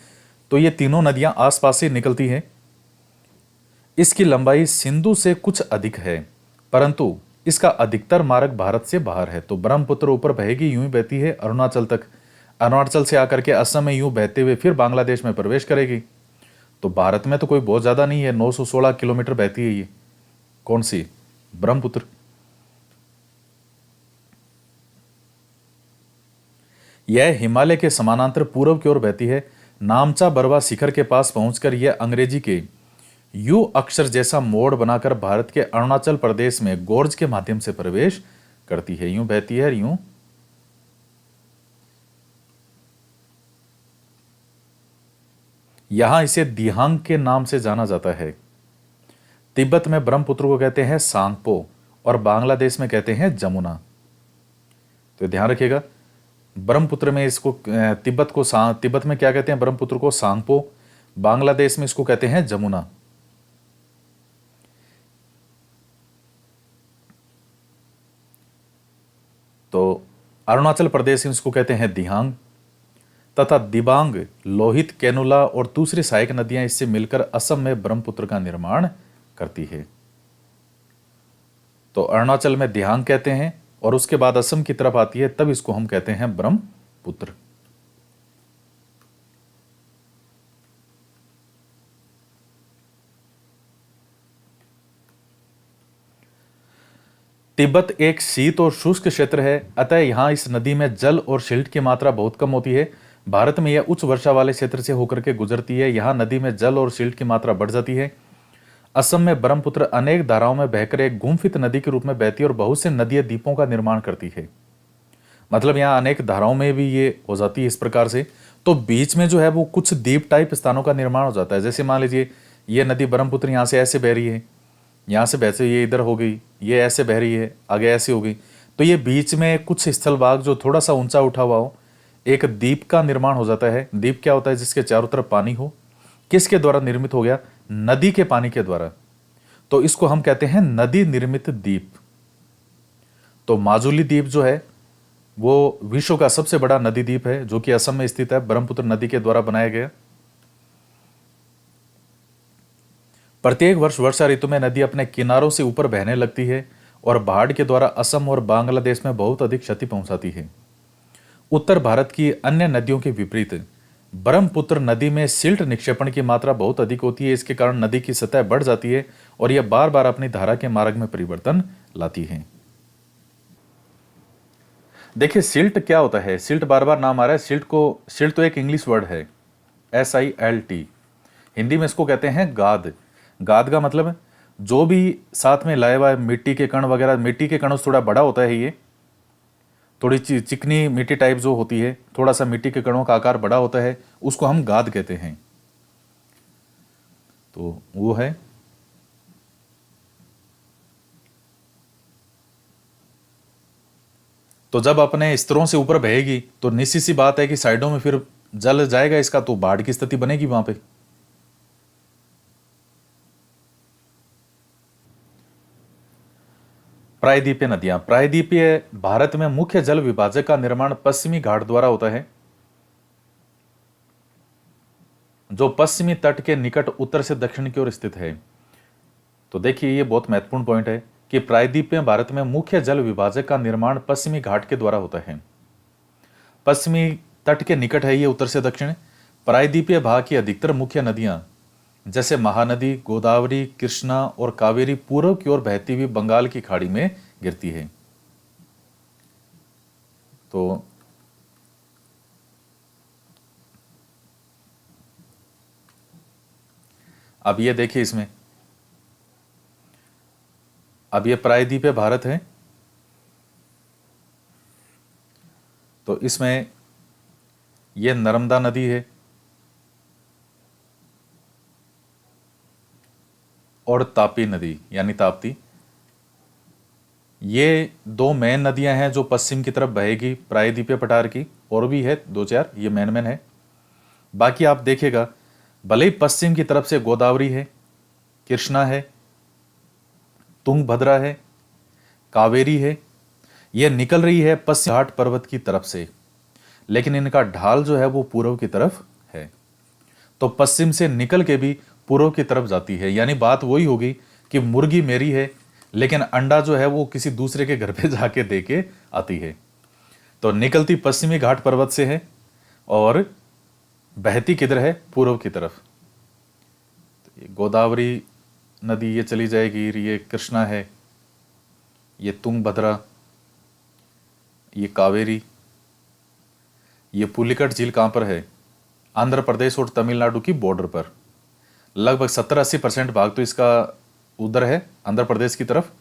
तो ये तीनों नदियां आसपास से निकलती हैं। इसकी लंबाई सिंधु से कुछ अधिक है, परंतु इसका अधिकतर मार्ग भारत से बाहर है। तो ब्रह्मपुत्र ऊपर बहेगी, यूं ही बहती है अरुणाचल तक, अरुणाचल से आकर के असम में यूं बहते हुए फिर बांग्लादेश में प्रवेश करेगी। तो भारत में तो कोई बहुत ज्यादा नहीं है, 916 किलोमीटर बहती है ये। कौन सी? ब्रह्मपुत्र। यह हिमालय के समानांतर पूर्व की ओर बहती है। नामचा बरवा शिखर के पास पहुंचकर यह अंग्रेजी के यू अक्षर जैसा मोड़ बनाकर भारत के अरुणाचल प्रदेश में गोर्ज के माध्यम से प्रवेश करती है। यूं बहती है, यूं। यहां इसे दिहांग के नाम से जाना जाता है। तिब्बत में ब्रह्मपुत्र को कहते हैं सांगपो और बांग्लादेश में कहते हैं जमुना। तो ध्यान रखिएगा, ब्रह्मपुत्र में इसको तिब्बत में क्या कहते हैं? ब्रह्मपुत्र को सांगपो, बांग्लादेश में इसको कहते हैं जमुना। तो अरुणाचल प्रदेश में इसको कहते हैं दिहांग, तथा दिबांग, लोहित, कैनुला और दूसरी सहायक नदियां इससे मिलकर असम में ब्रह्मपुत्र का निर्माण करती है। तो अरुणाचल में दिहांग कहते हैं और उसके बाद असम की तरफ आती है, तब इसको हम कहते हैं ब्रह्मपुत्र। तिब्बत एक शीत और शुष्क क्षेत्र है, अतः यहां इस नदी में जल और सिल्ट की मात्रा बहुत कम होती है। भारत में यह उच्च वर्षा वाले क्षेत्र से होकर के गुजरती है। यहां नदी में जल और सिल्ट की मात्रा बढ़ जाती है। असम में ब्रह्मपुत्र अनेक धाराओं में बहकर एक गुम्फित नदी के रूप में बहती है और बहुत से नदियां द्वीपों का निर्माण करती है। मतलब यहाँ अनेक धाराओं में भी ये हो जाती है इस प्रकार से। तो बीच में जो है वो कुछ द्वीप टाइप स्थानों का निर्माण हो जाता है। जैसे मान लीजिए ये नदी ब्रह्मपुत्र यहाँ से ऐसे बह रही है, यहाँ से बहते ये इधर हो गई, ये ऐसे बह रही है, आगे ऐसे हो गई। तो ये बीच में कुछ स्थल भाग जो थोड़ा सा ऊंचा उठा हुआ हो, एक द्वीप का निर्माण हो जाता है। द्वीप क्या होता है? जिसके चारों तरफ पानी हो। किसके द्वारा निर्मित हो गया? नदी के पानी के द्वारा। तो इसको हम कहते हैं नदी निर्मित द्वीप। तो माजुली द्वीप जो है वो विश्व का सबसे बड़ा नदी द्वीप है, जो कि असम में स्थित है, ब्रह्मपुत्र नदी के द्वारा बनाया गया। प्रत्येक वर्ष वर्षा ऋतु में नदी अपने किनारों से ऊपर बहने लगती है और बाढ़ के द्वारा असम और बांग्लादेश में बहुत अधिक क्षति पहुंचाती है। उत्तर भारत की अन्य नदियों के विपरीत ब्रह्मपुत्र नदी में सिल्ट निक्षेपण की मात्रा बहुत अधिक होती है। इसके कारण नदी की सतह बढ़ जाती है और यह बार बार अपनी धारा के मार्ग में परिवर्तन लाती है। देखिए सिल्ट क्या होता है, सिल्ट बार बार नाम आ रहा है। सिल्ट तो एक इंग्लिश वर्ड है, SILT। हिंदी में इसको कहते हैं गाद। गाद का मतलब जो भी साथ में लाया हुआ है, मिट्टी के कण वगैरह, मिट्टी के कणों से थोड़ा बड़ा होता है, ये थोड़ी चिकनी मिट्टी टाइप जो होती है, थोड़ा सा मिट्टी के कणों का आकार बड़ा होता है, उसको हम गाद कहते हैं। तो वो है। तो जब अपने स्तरों से ऊपर बहेगी तो निश्चित सी बात है कि साइडों में फिर जल जाएगा इसका, तो बाढ़ की स्थिति बनेगी वहां पे। प्रायद्वीपीय नदियां। प्रायद्वीपीय भारत में मुख्य जल विभाजक का निर्माण पश्चिमी घाट द्वारा होता है, जो पश्चिमी तट के निकट उत्तर से दक्षिण की ओर स्थित है। तो देखिए ये बहुत महत्वपूर्ण पॉइंट है कि प्रायद्वीपीय भारत में मुख्य जल विभाजक का निर्माण पश्चिमी घाट के द्वारा होता है। पश्चिमी तट के निकट है ये उत्तर से दक्षिण। प्रायद्वीपीय भाग की अधिकतर मुख्य नदियां जैसे महानदी, गोदावरी, कृष्णा और कावेरी पूर्व की ओर बहती हुई बंगाल की खाड़ी में गिरती है। तो अब ये देखिए इसमें, अब ये प्रायद्वीपीय भारत है, तो इसमें ये नर्मदा नदी है और तापी नदी यानी ताप्ती। ये दो मेन नदियां हैं जो पश्चिम की तरफ बहेगी प्रायद्वीपीय पठार की, और भी है दो चार, ये मेन मेन है। बाकी आप देखिएगा, भले ही पश्चिम की तरफ से गोदावरी है, कृष्णा है, तुंगभद्रा है, कावेरी है, यह निकल रही है पश्चिम घाट पर्वत की तरफ से, लेकिन इनका ढाल जो है वो पूर्व की तरफ है। तो पश्चिम से निकल के भी पूर्व की तरफ जाती है। यानी बात वही होगी कि मुर्गी मेरी है, लेकिन अंडा जो है वो किसी दूसरे के घर पे जाके दे के आती है। तो निकलती पश्चिमी घाट पर्वत से है और बहती किधर है, पूर्व की तरफ। तो ये गोदावरी नदी ये चली जाएगी, ये कृष्णा है, ये तुंगभद्रा, ये कावेरी। ये पुलिकट झील कहां पर है, आंध्र प्रदेश और तमिलनाडु की बॉर्डर पर। लगभग 70-80% भाग तो इसका उधर है आंध्र प्रदेश की तरफ,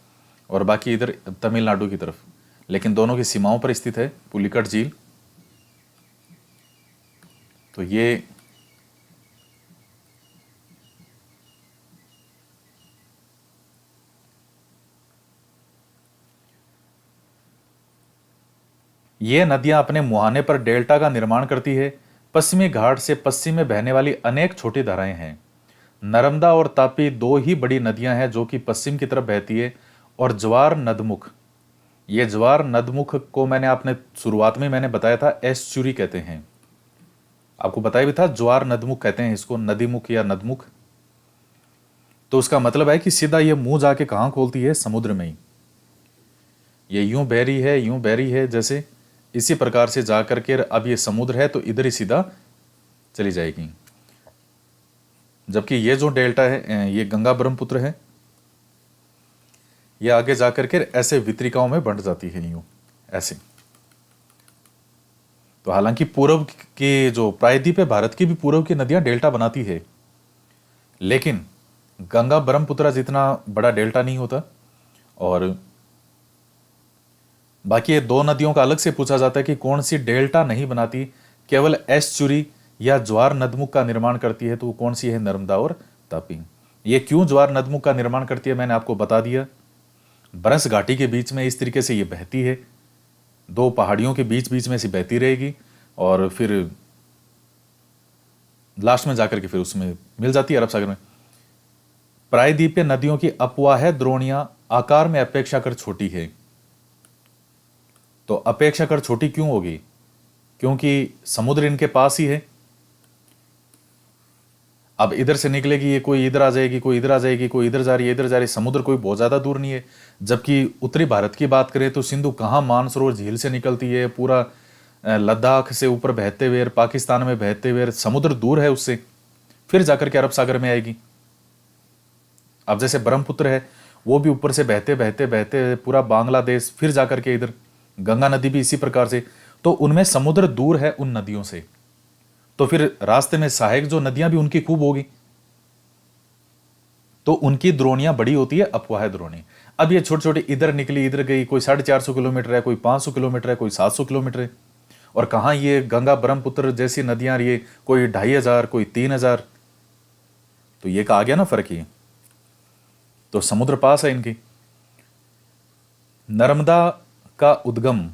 और बाकी इधर तमिलनाडु की तरफ, लेकिन दोनों की सीमाओं पर स्थित है पुलिकट झील। तो ये नदियां अपने मुहाने पर डेल्टा का निर्माण करती है। पश्चिमी घाट से पश्चिम में बहने वाली अनेक छोटी धाराएं हैं। नर्मदा और तापी दो ही बड़ी नदियां हैं जो कि पश्चिम की तरफ बहती है, और ज्वार नदमुख, ये ज्वार नदमुख को मैंने आपने शुरुआत में मैंने बताया था एस्चुरी कहते हैं, आपको बताया भी था ज्वार नदमुख कहते हैं इसको, नदीमुख या नदमुख। तो उसका मतलब है कि सीधा ये मुंह जाके कहां खोलती है, समुद्र में ही। ये यूं बह रही है जैसे, इसी प्रकार से जाकर के अब ये समुद्र है तो इधर ही सीधा चली जाएगी। जबकि ये जो डेल्टा है, ये गंगा ब्रह्मपुत्र है, ये आगे जाकर के ऐसे वितरिकाओं में बंट जाती है यूं ऐसे। तो हालांकि पूर्व के जो प्रायद्वीपीय भारत की भी पूर्व की नदियां डेल्टा बनाती है, लेकिन गंगा ब्रह्मपुत्र जितना बड़ा डेल्टा नहीं होता। और बाकी ये दो नदियों का अलग से पूछा जाता है कि कौन सी डेल्टा नहीं बनाती, केवल एस्चुरी या ज्वार नदमुख का निर्माण करती है, तो वो कौन सी है, नर्मदा और तापी। ये क्यों ज्वार नदमुख का निर्माण करती है मैंने आपको बता दिया। बरस घाटी के बीच में इस तरीके से ये बहती है, दो पहाड़ियों के बीच बीच में से बहती रहेगी, और फिर लास्ट में जाकर के फिर उसमें मिल जाती है अरब सागर में। प्रायद्वीपीय नदियों की अपवाह द्रोणियां आकार में अपेक्षाकृत छोटी है। तो अपेक्षाकृत छोटी क्यों होगी, क्योंकि समुद्र इनके पास ही है। अब इधर से निकलेगी ये, कोई इधर आ जाएगी, कोई इधर आ जाएगी, कोई इधर जा रही है, इधर जा रही है। समुद्र कोई बहुत ज़्यादा दूर नहीं है। जबकि उत्तरी भारत की बात करें तो सिंधु कहाँ मानसरोवर झील से निकलती है, पूरा लद्दाख से ऊपर बहते हुए, पाकिस्तान में बहते हुए, समुद्र दूर है उससे, फिर जाकर के अरब सागर में आएगी। अब जैसे ब्रह्मपुत्र है, वो भी ऊपर से बहते बहते बहते पूरा बांग्लादेश, फिर जाकर के इधर गंगा नदी भी इसी प्रकार से। तो उनमें समुद्र दूर है उन नदियों से, तो फिर रास्ते में सहायक जो नदियां भी उनकी खूब होगी, तो उनकी द्रोणियां बड़ी होती है, अपवाह द्रोणी। अब ये छोटी छोटी इधर निकली, इधर गई, कोई 450 किलोमीटर है, कोई 500 किलोमीटर है, कोई 700 किलोमीटर है। और कहाँ ये गंगा ब्रह्मपुत्र जैसी नदियां, ये कोई 2500, कोई 3000। तो ये का आ गया ना फर्क ही। तो समुद्र पास है इनकी। नर्मदा का उद्गम,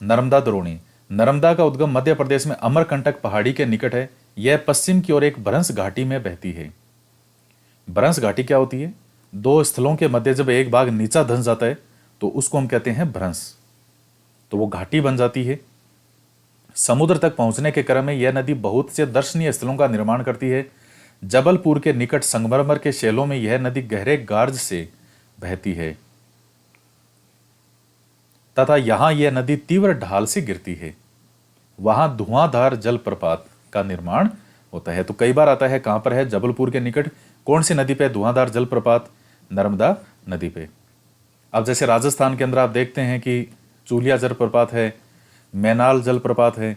नर्मदा द्रोणी, नर्मदा का उद्गम मध्य प्रदेश में अमरकंटक पहाड़ी के निकट है। यह पश्चिम की ओर एक भ्रंश घाटी में बहती है। भ्रंश घाटी क्या होती है? दो स्थलों के मध्य जब एक भाग नीचा धंस जाता है तो उसको हम कहते हैं भ्रंश, तो वो घाटी बन जाती है। समुद्र तक पहुंचने के क्रम में यह नदी बहुत से दर्शनीय स्थलों का निर्माण करती है। जबलपुर के निकट संगमरमर के शैलों में यह नदी गहरे गार्ज से बहती है तथा यहां यह नदी तीव्र ढाल से गिरती है। वहां धुआंधार जलप्रपात का निर्माण होता है। तो कई बार आता है, कहां पर है? जबलपुर के निकट। कौन सी नदी पे धुआंधार जलप्रपात? नर्मदा नदी पे। अब जैसे राजस्थान के अंदर आप देखते हैं कि चूलिया जलप्रपात है, मैनाल जलप्रपात है।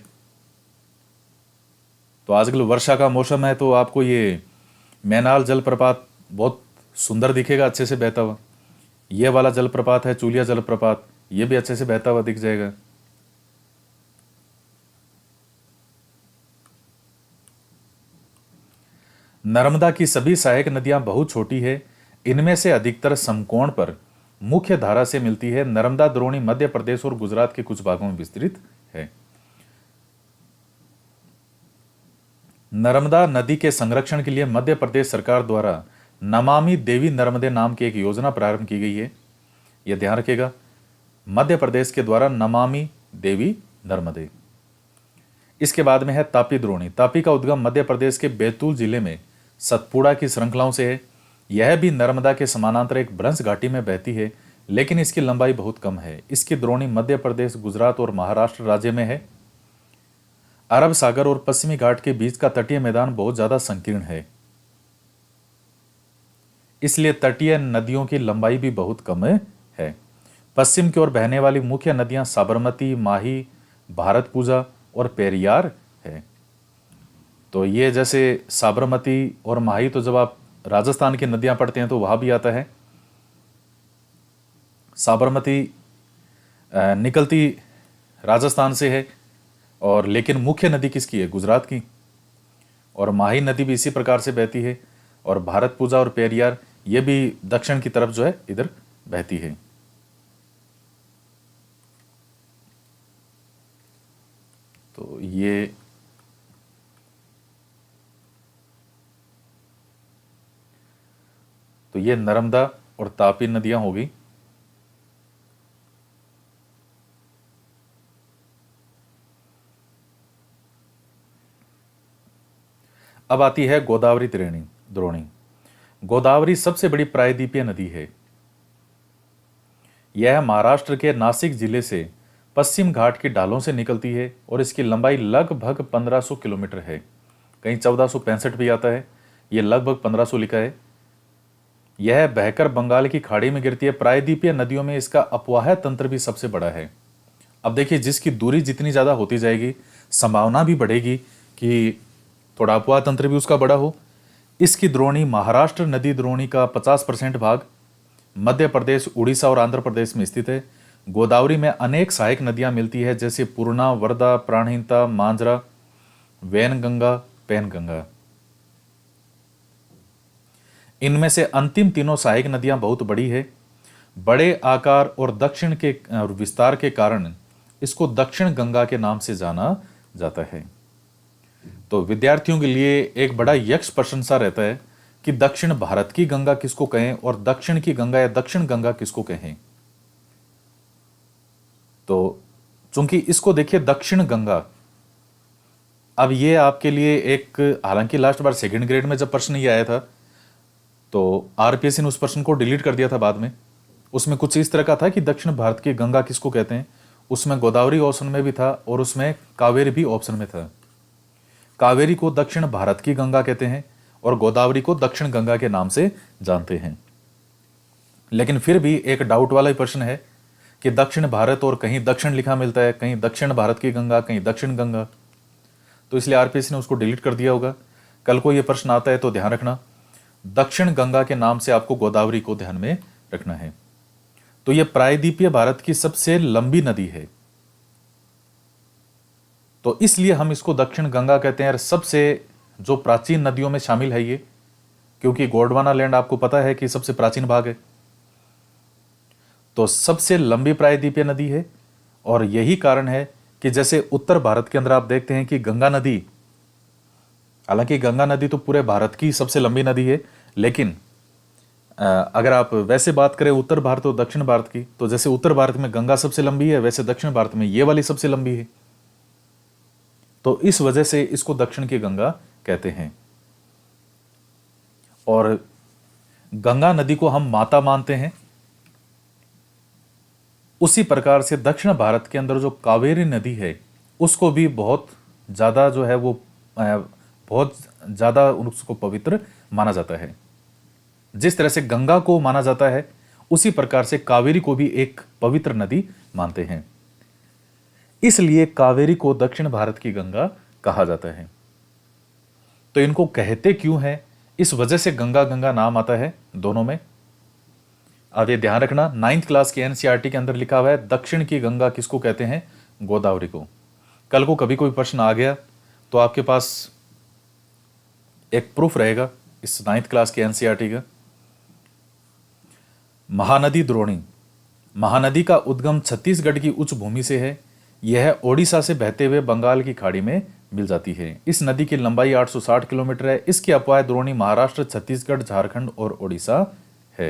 तो आजकल वर्षा का मौसम है तो आपको ये मैनाल जलप्रपात बहुत सुंदर दिखेगा, अच्छे से बहता हुआ। ये वाला जलप्रपात है चूलिया जलप्रपात, ये भी अच्छे से बहता हुआ दिख जाएगा। नर्मदा की सभी सहायक नदियां बहुत छोटी है। इनमें से अधिकतर समकोण पर मुख्य धारा से मिलती है। नर्मदा द्रोणी मध्य प्रदेश और गुजरात के कुछ भागों में विस्तृत है। नर्मदा नदी के संरक्षण के लिए मध्य प्रदेश सरकार द्वारा नमामि देवी नर्मदे नाम की एक योजना प्रारंभ की गई है। यह ध्यान रखिएगा, मध्य प्रदेश के द्वारा नमामि देवी नर्मदे। इसके बाद में है तापी द्रोणी। तापी का उद्गम मध्य प्रदेश के बैतूल जिले में सतपुड़ा की श्रृंखलाओं से है। यह भी नर्मदा के समानांतर एक भ्रंश घाटी में बहती है, लेकिन इसकी लंबाई बहुत कम है। इसकी द्रोणी मध्य प्रदेश, गुजरात और महाराष्ट्र राज्य में है। अरब सागर और पश्चिमी घाट के बीच का तटीय मैदान बहुत ज्यादा संकीर्ण है, इसलिए तटीय नदियों की लंबाई भी बहुत कम है। पश्चिम की ओर बहने वाली मुख्य नदियां साबरमती, माही, भारतपुजा और पेरियार है। तो ये जैसे साबरमती और माही, तो जब आप राजस्थान की नदियां पढ़ते हैं तो वहां भी आता है। साबरमती निकलती राजस्थान से है, और लेकिन मुख्य नदी किसकी है? गुजरात की। और माही नदी भी इसी प्रकार से बहती है। और भारतपुजा और पेरियार ये भी दक्षिण की तरफ जो है इधर बहती है। तो ये नर्मदा और तापी नदियां होगी। अब आती है गोदावरी द्रोणी। गोदावरी सबसे बड़ी प्रायद्वीपीय नदी है। यह महाराष्ट्र के नासिक जिले से पश्चिम घाट की ढालों से निकलती है और इसकी लंबाई लगभग 1500 किलोमीटर है। कहीं 1465 भी आता है, यह लगभग 1500 लिखा है। यह बहकर बंगाल की खाड़ी में गिरती है। प्रायद्वीपीय नदियों में इसका अपवाह तंत्र भी सबसे बड़ा है। अब देखिए, जिसकी दूरी जितनी ज़्यादा होती जाएगी, संभावना भी बढ़ेगी कि थोड़ा अपवाह तंत्र भी उसका बड़ा हो। इसकी द्रोणी महाराष्ट्र नदी द्रोणी का 50% भाग मध्य प्रदेश, उड़ीसा और आंध्र प्रदेश में स्थित है। गोदावरी में अनेक सहायक नदियां मिलती है, जैसे पूर्णा, वर्धा, प्राणहिता, मांजरा, वैनगंगा, पैनगंगा। इनमें से अंतिम तीनों सहायक नदियां बहुत बड़ी है। बड़े आकार और दक्षिण के विस्तार के कारण इसको दक्षिण गंगा के नाम से जाना जाता है। तो विद्यार्थियों के लिए एक बड़ा यक्ष प्रशंसा रहता है कि दक्षिण भारत की गंगा किसको कहें और दक्षिण की गंगा या दक्षिण गंगा किसको कहें। तो चूंकि इसको देखिए, दक्षिण गंगा अब ये आपके लिए एक, हालांकि लास्ट बार सेकंड ग्रेड में जब प्रश्न ये आया था तो आरपीएससी ने उस प्रश्न को डिलीट कर दिया था बाद में। उसमें कुछ इस तरह का था कि दक्षिण भारत की गंगा किसको कहते हैं, उसमें गोदावरी ऑप्शन में भी था और उसमें कावेरी भी ऑप्शन में था। कावेरी को दक्षिण भारत की गंगा कहते हैं और गोदावरी को दक्षिण गंगा के नाम से जानते हैं। लेकिन फिर भी एक डाउट वाला ही प्रश्न है कि दक्षिण भारत और कहीं दक्षिण लिखा मिलता है, कहीं दक्षिण भारत की गंगा, कहीं दक्षिण गंगा, तो इसलिए आरपीएससी ने उसको डिलीट कर दिया होगा। कल को यह प्रश्न आता है तो ध्यान रखना, दक्षिण गंगा के नाम से आपको गोदावरी को ध्यान में रखना है। तो यह प्रायद्वीपीय भारत की सबसे लंबी नदी है, तो इसलिए हम इसको दक्षिण गंगा कहते हैं। और सबसे जो प्राचीन नदियों में शामिल है ये, क्योंकि गोंडवाना लैंड आपको पता है कि सबसे प्राचीन भाग है, तो सबसे लंबी प्रायद्वीपीय नदी है। और यही कारण है कि जैसे उत्तर भारत के अंदर आप देखते हैं कि गंगा नदी, हालांकि गंगा नदी तो पूरे भारत की सबसे लंबी नदी है, लेकिन अगर आप वैसे बात करें उत्तर भारत और दक्षिण भारत की, तो जैसे उत्तर भारत में गंगा सबसे लंबी है, वैसे दक्षिण भारत में ये वाली सबसे लंबी है। तो इस वजह से इसको दक्षिण की गंगा कहते हैं। और गंगा नदी को हम माता मानते हैं। उसी प्रकार से दक्षिण भारत के अंदर जो कावेरी नदी है उसको भी बहुत ज़्यादा जो है वो बहुत ज़्यादा उसको पवित्र माना जाता है। जिस तरह से गंगा को माना जाता है उसी प्रकार से कावेरी को भी एक पवित्र नदी मानते हैं, इसलिए कावेरी को दक्षिण भारत की गंगा कहा जाता है। तो इनको कहते क्यों है, इस वजह से गंगा गंगा नाम आता है दोनों में। अब ये ध्यान रखना, 9th क्लास के एनसीईआरटी के अंदर लिखा हुआ है दक्षिण की गंगा किसको कहते हैं, गोदावरी को। कल को कभी कोई प्रश्न आ गया तो आपके पास एक प्रूफ रहेगा इस 9th क्लास के एनसीईआरटी का। महानदी द्रोणी, महानदी का उद्गम छत्तीसगढ़ की उच्च भूमि से है। यह ओडिशा से बहते हुए बंगाल की खाड़ी में मिल जाती है। इस नदी की लंबाई 860 किलोमीटर है। इसकी अपवाय द्रोणी महाराष्ट्र, छत्तीसगढ़, झारखंड और ओडिशा है।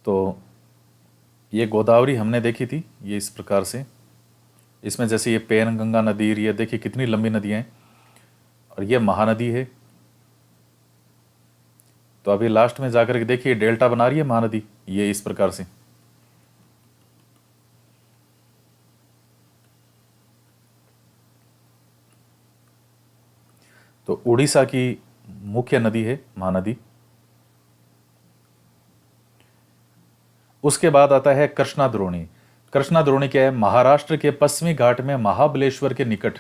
तो ये गोदावरी हमने देखी थी, ये इस प्रकार से, इसमें जैसे ये पेनगंगा नदी, ये देखिए कितनी लंबी नदियां हैं, और ये महानदी है। तो अभी लास्ट में जाकर के देखिए डेल्टा बना रही है महानदी, ये इस प्रकार से। तो उड़ीसा की मुख्य नदी है महानदी। उसके बाद आता है कृष्णा द्रोणी। कृष्णा द्रोणी क्या है, महाराष्ट्र के पश्चिमी घाट में महाबलेश्वर के निकट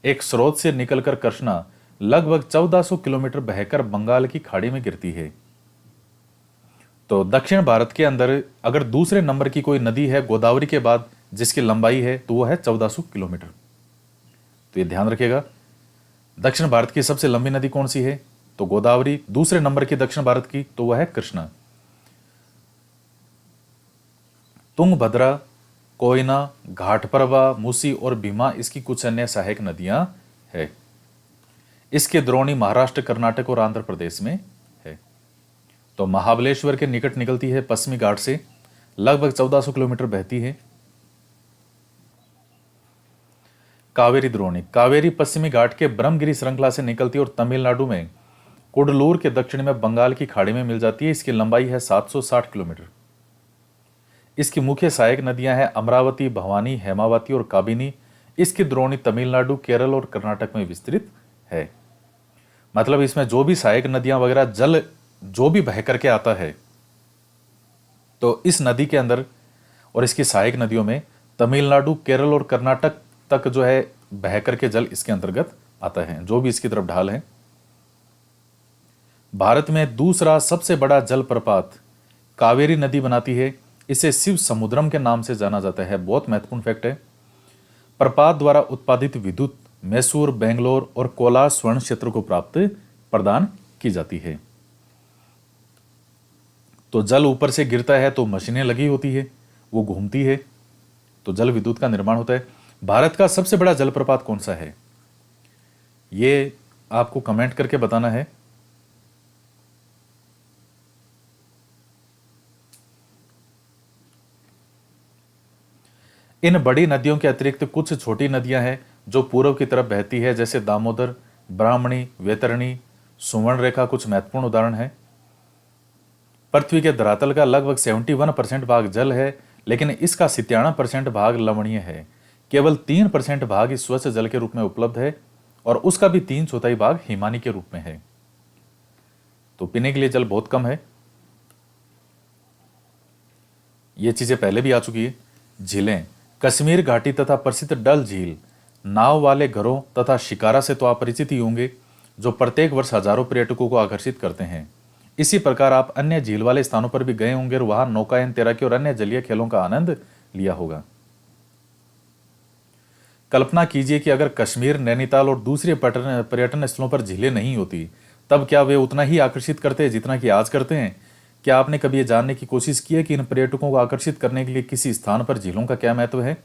एक स्रोत से निकलकर कृष्णा लगभग 1400 किलोमीटर बहकर बंगाल की खाड़ी में गिरती है। तो दक्षिण भारत के अंदर अगर दूसरे नंबर की कोई नदी है गोदावरी के बाद जिसकी लंबाई है तो वो है 1400 किलोमीटर। तो ये ध्यान रखिएगा, दक्षिण भारत की सबसे लंबी नदी कौन सी है, तो गोदावरी। दूसरे नंबर की दक्षिण भारत की तो वह है कृष्णा। तुंगभद्रा, कोयना, घाटप्रभा, मूसी और भीमा इसकी कुछ अन्य सहायक नदियां हैं। इसके द्रोणी महाराष्ट्र, कर्नाटक और आंध्र प्रदेश में है। तो महाबलेश्वर के निकट निकलती है पश्चिमी घाट से, लगभग 1400 किलोमीटर बहती है। कावेरी द्रोणी, कावेरी पश्चिमी घाट के ब्रह्मगिरी श्रृंखला से निकलती है और तमिलनाडु में कुडलूर के दक्षिण में बंगाल की खाड़ी में मिल जाती है। इसकी लंबाई है 760 किलोमीटर। इसकी मुख्य सहायक नदियां हैं अमरावती, भवानी, हेमावती और काबिनी। इसकी द्रोणी तमिलनाडु, केरल और कर्नाटक में विस्तृत है। मतलब इसमें जो भी सहायक नदियां वगैरह जल जो भी बह करके आता है, तो इस नदी के अंदर और इसकी सहायक नदियों में तमिलनाडु, केरल और कर्नाटक तक जो है बह करके जल इसके अंतर्गत आता है, जो भी इसकी तरफ ढाल है। भारत में दूसरा सबसे बड़ा जलप्रपात कावेरी नदी बनाती है। इसे शिव समुद्रम के नाम से जाना जाता है। बहुत महत्वपूर्ण फैक्ट है। प्रपात द्वारा उत्पादित विद्युत मैसूर, बेंगलोर और कोलार स्वर्ण क्षेत्र को प्राप्त प्रदान की जाती है। तो जल ऊपर से गिरता है तो मशीनें लगी होती है, वो घूमती है, तो जल विद्युत का निर्माण होता है। भारत का सबसे बड़ा जलप्रपात कौन सा है, ये आपको कमेंट करके बताना है। इन बड़ी नदियों के अतिरिक्त कुछ छोटी नदियां हैं जो पूर्व की तरफ बहती है, जैसे दामोदर, ब्राह्मणी, वैतरणी, सुवर्णरेखा कुछ महत्वपूर्ण उदाहरण हैं। पृथ्वी के धरातल का लगभग 71% भाग जल है, लेकिन इसका 97% भाग लवणीय है। केवल 3% भाग इस स्वच्छ जल के रूप में उपलब्ध है और उसका भी 3/4 भाग हिमानी के रूप में है। तो पीने के लिए जल बहुत कम है। ये चीजें पहले भी आ चुकी है। झीलें, कश्मीर घाटी तथा प्रसिद्ध डल झील, नाव वाले घरों तथा शिकारा से तो आप परिचित ही होंगे, जो प्रत्येक वर्ष हजारों पर्यटकों को आकर्षित करते हैं। इसी प्रकार आप अन्य झील वाले स्थानों पर भी गए होंगे और वहां नौकायन, तैराकी और अन्य जलीय खेलों का आनंद लिया होगा। कल्पना कीजिए कि अगर कश्मीर, नैनीताल और दूसरे पर्यटन स्थलों पर झीलें नहीं होती, तब क्या वे उतना ही आकर्षित करते जितना कि आज करते हैं? क्या आपने कभी ये जानने की कोशिश की है कि इन पर्यटकों को आकर्षित करने के लिए किसी स्थान पर झीलों का क्या महत्व है?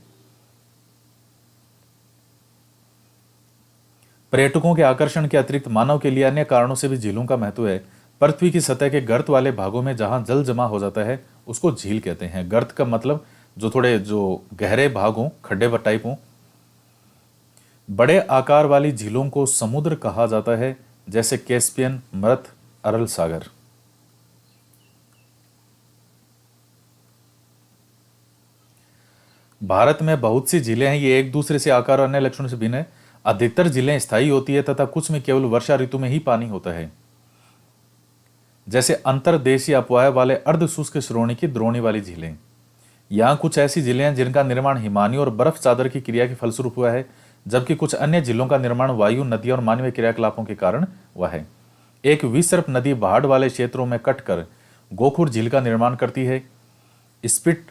पर्यटकों के आकर्षण के अतिरिक्त मानव के लिए अन्य कारणों से भी झीलों का महत्व है। पृथ्वी की सतह के गर्त वाले भागों में जहां जल जमा हो जाता है उसको झील कहते हैं। गर्त का मतलब जो गहरे भाग हों, खड्डे टाइप हों। बड़े आकार वाली झीलों को समुद्र कहा जाता है, जैसे कैस्पियन, मृत, अरल सागर। भारत में बहुत सी झीलें हैं, ये एक दूसरे से आकार और अन्य लक्षणों से भिन्न है। अधिकतर झीलें स्थायी होती है तथा कुछ में केवल वर्षा ऋतु में ही पानी होता है, जैसे अंतर्देशीय अपवाह वाले अर्ध शुष्क श्रोणी की द्रोणी वाली झीलें। यहाँ कुछ ऐसी झीलें हैं जिनका निर्माण हिमानी और बर्फ चादर की क्रिया के फलस्वरूप हुआ है, जबकि कुछ अन्य झीलों का निर्माण वायु, नदियों और मानवीय क्रियाकलापों के कारण हुआ है। एक विसर्प नदी पहाड़ वाले क्षेत्रों में कटकर गोखुर झील का निर्माण करती है। स्पिट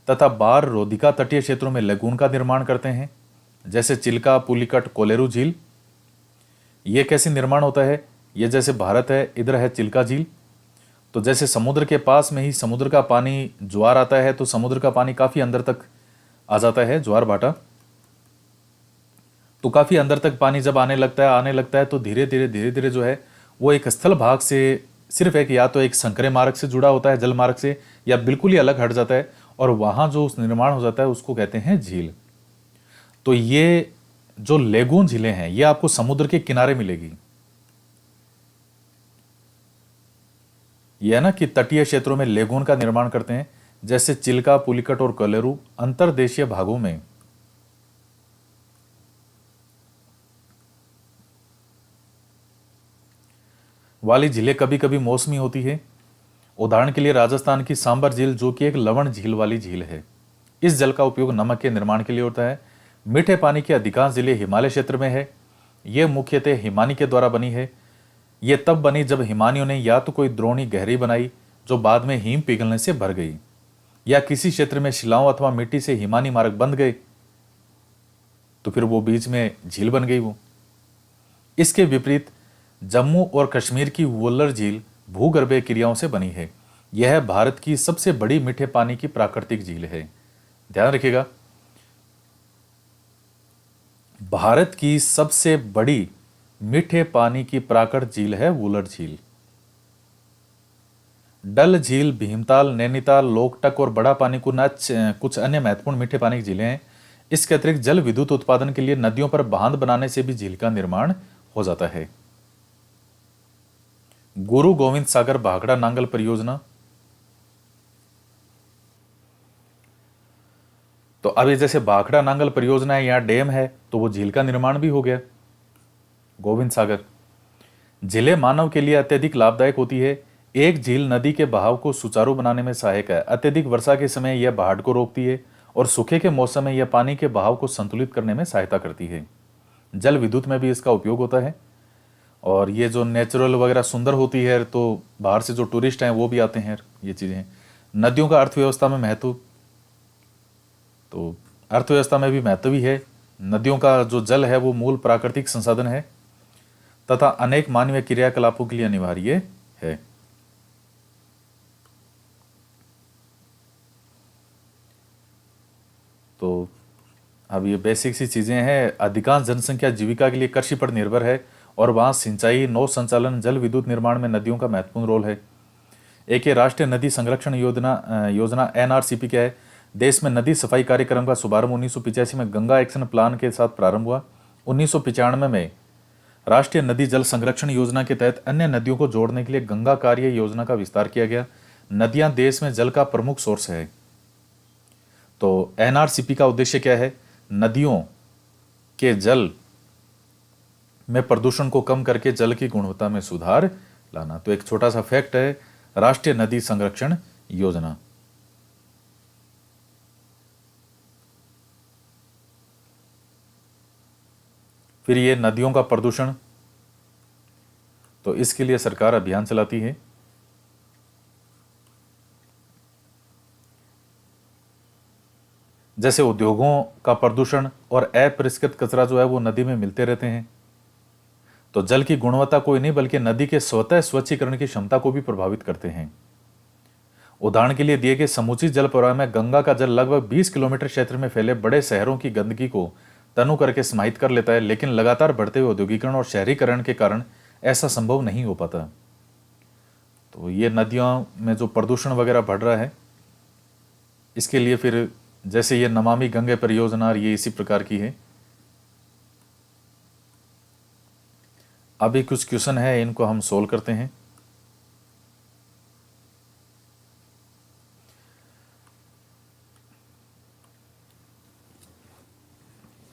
तथा बार रोधिका तटीय क्षेत्रों में लगून का निर्माण करते हैं, जैसे चिल्का, पुलिकट, कोलेरू झील। ये कैसे निर्माण होता है? ये जैसे भारत है, इधर है चिल्का झील, तो जैसे समुद्र के पास में ही समुद्र का पानी ज्वार आता है तो समुद्र का पानी काफी अंदर तक आ जाता है, ज्वार भाटा। तो काफी अंदर तक पानी जब आने लगता है तो धीरे धीरे जो है वो एक स्थल भाग से सिर्फ एक या तो एक संकरे मार्ग से जुड़ा होता है, जल मार्ग से, या बिल्कुल ही अलग हट जाता है और वहां जो निर्माण हो जाता है उसको कहते हैं झील। तो ये जो लेगून झीलें हैं ये आपको समुद्र के किनारे मिलेगी। यह है ना कि तटीय क्षेत्रों में लेगून का निर्माण करते हैं, जैसे चिल्का, पुलिकट और कोलेरू। अंतर्देशीय भागों में वाली झीलें कभी कभी मौसमी होती है। उदाहरण के लिए राजस्थान की सांबर झील, जो कि एक लवण झील वाली झील है। इस जल का उपयोग नमक के निर्माण के लिए होता है। मीठे पानी की अधिकांश झीलें हिमालय क्षेत्र में है। यह मुख्यतः हिमानी के द्वारा बनी है। ये तब बनी जब हिमानियों ने या तो कोई द्रोणी गहरी बनाई जो बाद में हिम पिघलने से भर गई, या किसी क्षेत्र में शिलाओं अथवा मिट्टी से हिमानी मार्ग बंध गए तो फिर वो बीच में झील बन गई वो। इसके विपरीत जम्मू और कश्मीर की वुल्लर झील भूगर्भीय क्रियाओं से बनी है। यह भारत की सबसे बड़ी मीठे पानी की प्राकृतिक झील है। ध्यान रखिएगा, भारत की सबसे बड़ी मीठे पानी की प्राकृतिक झील है वुल्लर झील। डल झील, भीमताल, नैनीताल, लोकटक और बड़ा पानी कुछ अन्य महत्वपूर्ण मीठे पानी की झीलें हैं। इसके अतिरिक्त जल विद्युत उत्पादन के लिए नदियों पर बांध बनाने से भी झील का निर्माण हो जाता है। गुरु गोविंद सागर भाखड़ा नांगल परियोजना। तो अब ये जैसे भाखड़ा नांगल परियोजना है, यहाँ डैम है, तो वो झील का निर्माण भी हो गया। गोविंद सागर झीलें मानव के लिए अत्यधिक लाभदायक होती है। एक झील नदी के बहाव को सुचारू बनाने में सहायक है। अत्यधिक वर्षा के समय यह बाढ़ को रोकती है और सूखे के मौसम में यह पानी के बहाव को संतुलित करने में सहायता करती है। जल विद्युत में भी इसका उपयोग होता है। और ये जो नेचुरल वगैरह सुंदर होती है तो बाहर से जो टूरिस्ट हैं वो भी आते हैं। ये चीज़ें, नदियों का अर्थव्यवस्था में महत्व, तो अर्थव्यवस्था में भी महत्व ही है। नदियों का जो जल है वो मूल प्राकृतिक संसाधन है तथा अनेक मानवीय क्रियाकलापों के लिए अनिवार्य है। तो अब ये बेसिक सी चीज़ें हैं। अधिकांश जनसंख्या जीविका के लिए कृषि पर निर्भर है और वहाँ सिंचाई, नौ संचालन, जल विद्युत निर्माण में नदियों का महत्वपूर्ण रोल है। एक ये राष्ट्रीय नदी संरक्षण योजना NRCP क्या है? देश में नदी सफाई कार्यक्रम का शुभारंभ 1985 में गंगा एक्शन प्लान के साथ प्रारंभ हुआ। 1995 में राष्ट्रीय नदी जल संरक्षण योजना के तहत अन्य नदियों को जोड़ने के लिए गंगा कार्य योजना का विस्तार किया गया। नदियां देश में जल का प्रमुख सोर्स है। तो एनआरसीपी का उद्देश्य क्या है? नदियों के जल में प्रदूषण को कम करके जल की गुणवत्ता में सुधार लाना। तो एक छोटा सा फैक्ट है राष्ट्रीय नदी संरक्षण योजना। फिर ये नदियों का प्रदूषण, तो इसके लिए सरकार अभियान चलाती है। जैसे उद्योगों का प्रदूषण और अपरिष्कृत कचरा जो है वो नदी में मिलते रहते हैं, तो जल की गुणवत्ता को ही नहीं बल्कि नदी के स्वतः स्वच्छीकरण की क्षमता को भी प्रभावित करते हैं। उदाहरण के लिए दिए गए समुचित जल प्रवाह में गंगा का जल लगभग 20 किलोमीटर क्षेत्र में फैले बड़े शहरों की गंदगी को तनु करके समाहित कर लेता है, लेकिन लगातार बढ़ते हुए औद्योगिकरण और शहरीकरण के कारण ऐसा संभव नहीं हो पाता। तो ये नदियों में जो प्रदूषण वगैरह बढ़ रहा है, इसके लिए फिर जैसे ये नमामि गंगे परियोजना और ये इसी प्रकार की है। अभी कुछ क्वेश्चन है, इनको हम सोल्व करते हैं।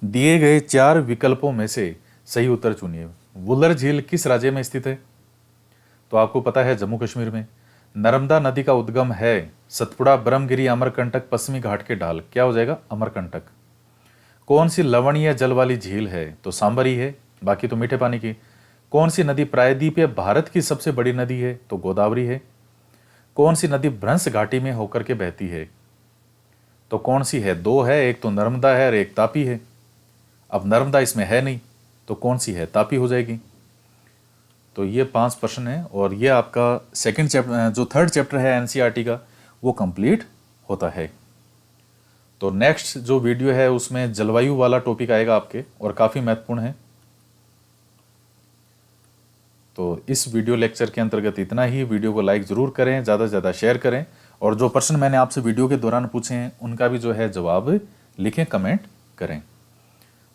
दिए गए 4 विकल्पों में से सही उत्तर चुनिए। वुलर झील किस राज्य में स्थित है? तो आपको पता है जम्मू कश्मीर में। नर्मदा नदी का उद्गम है सतपुड़ा, ब्रह्मगिरी, अमरकंटक, पश्चिमी घाट के ढाल। क्या हो जाएगा? अमरकंटक। कौन सी लवणीय जल वाली झील है? तो सांबरी है, बाकी तो मीठे पानी की। कौन सी नदी प्रायद्वीपीय भारत की सबसे बड़ी नदी है? तो गोदावरी है। कौन सी नदी भ्रंश घाटी में होकर के बहती है? तो कौन सी है? 2 है, एक तो नर्मदा है और एक तापी है। अब नर्मदा इसमें है नहीं, तो कौन सी है? तापी हो जाएगी। तो ये 5 प्रश्न है और ये आपका सेकंड चैप्टर जो थर्ड चैप्टर है एनसीईआरटी का वो कंप्लीट होता है। तो नेक्स्ट जो वीडियो है उसमें जलवायु वाला टॉपिक आएगा आपके और काफ़ी महत्वपूर्ण है। तो इस वीडियो लेक्चर के अंतर्गत इतना ही। वीडियो को लाइक ज़रूर करें, ज़्यादा से ज़्यादा शेयर करें और जो प्रश्न मैंने आपसे वीडियो के दौरान पूछे हैं उनका भी जो है जवाब लिखें, कमेंट करें।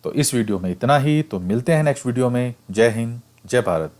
तो इस वीडियो में इतना ही। तो मिलते हैं नेक्स्ट वीडियो में। जय हिंद, जय भारत।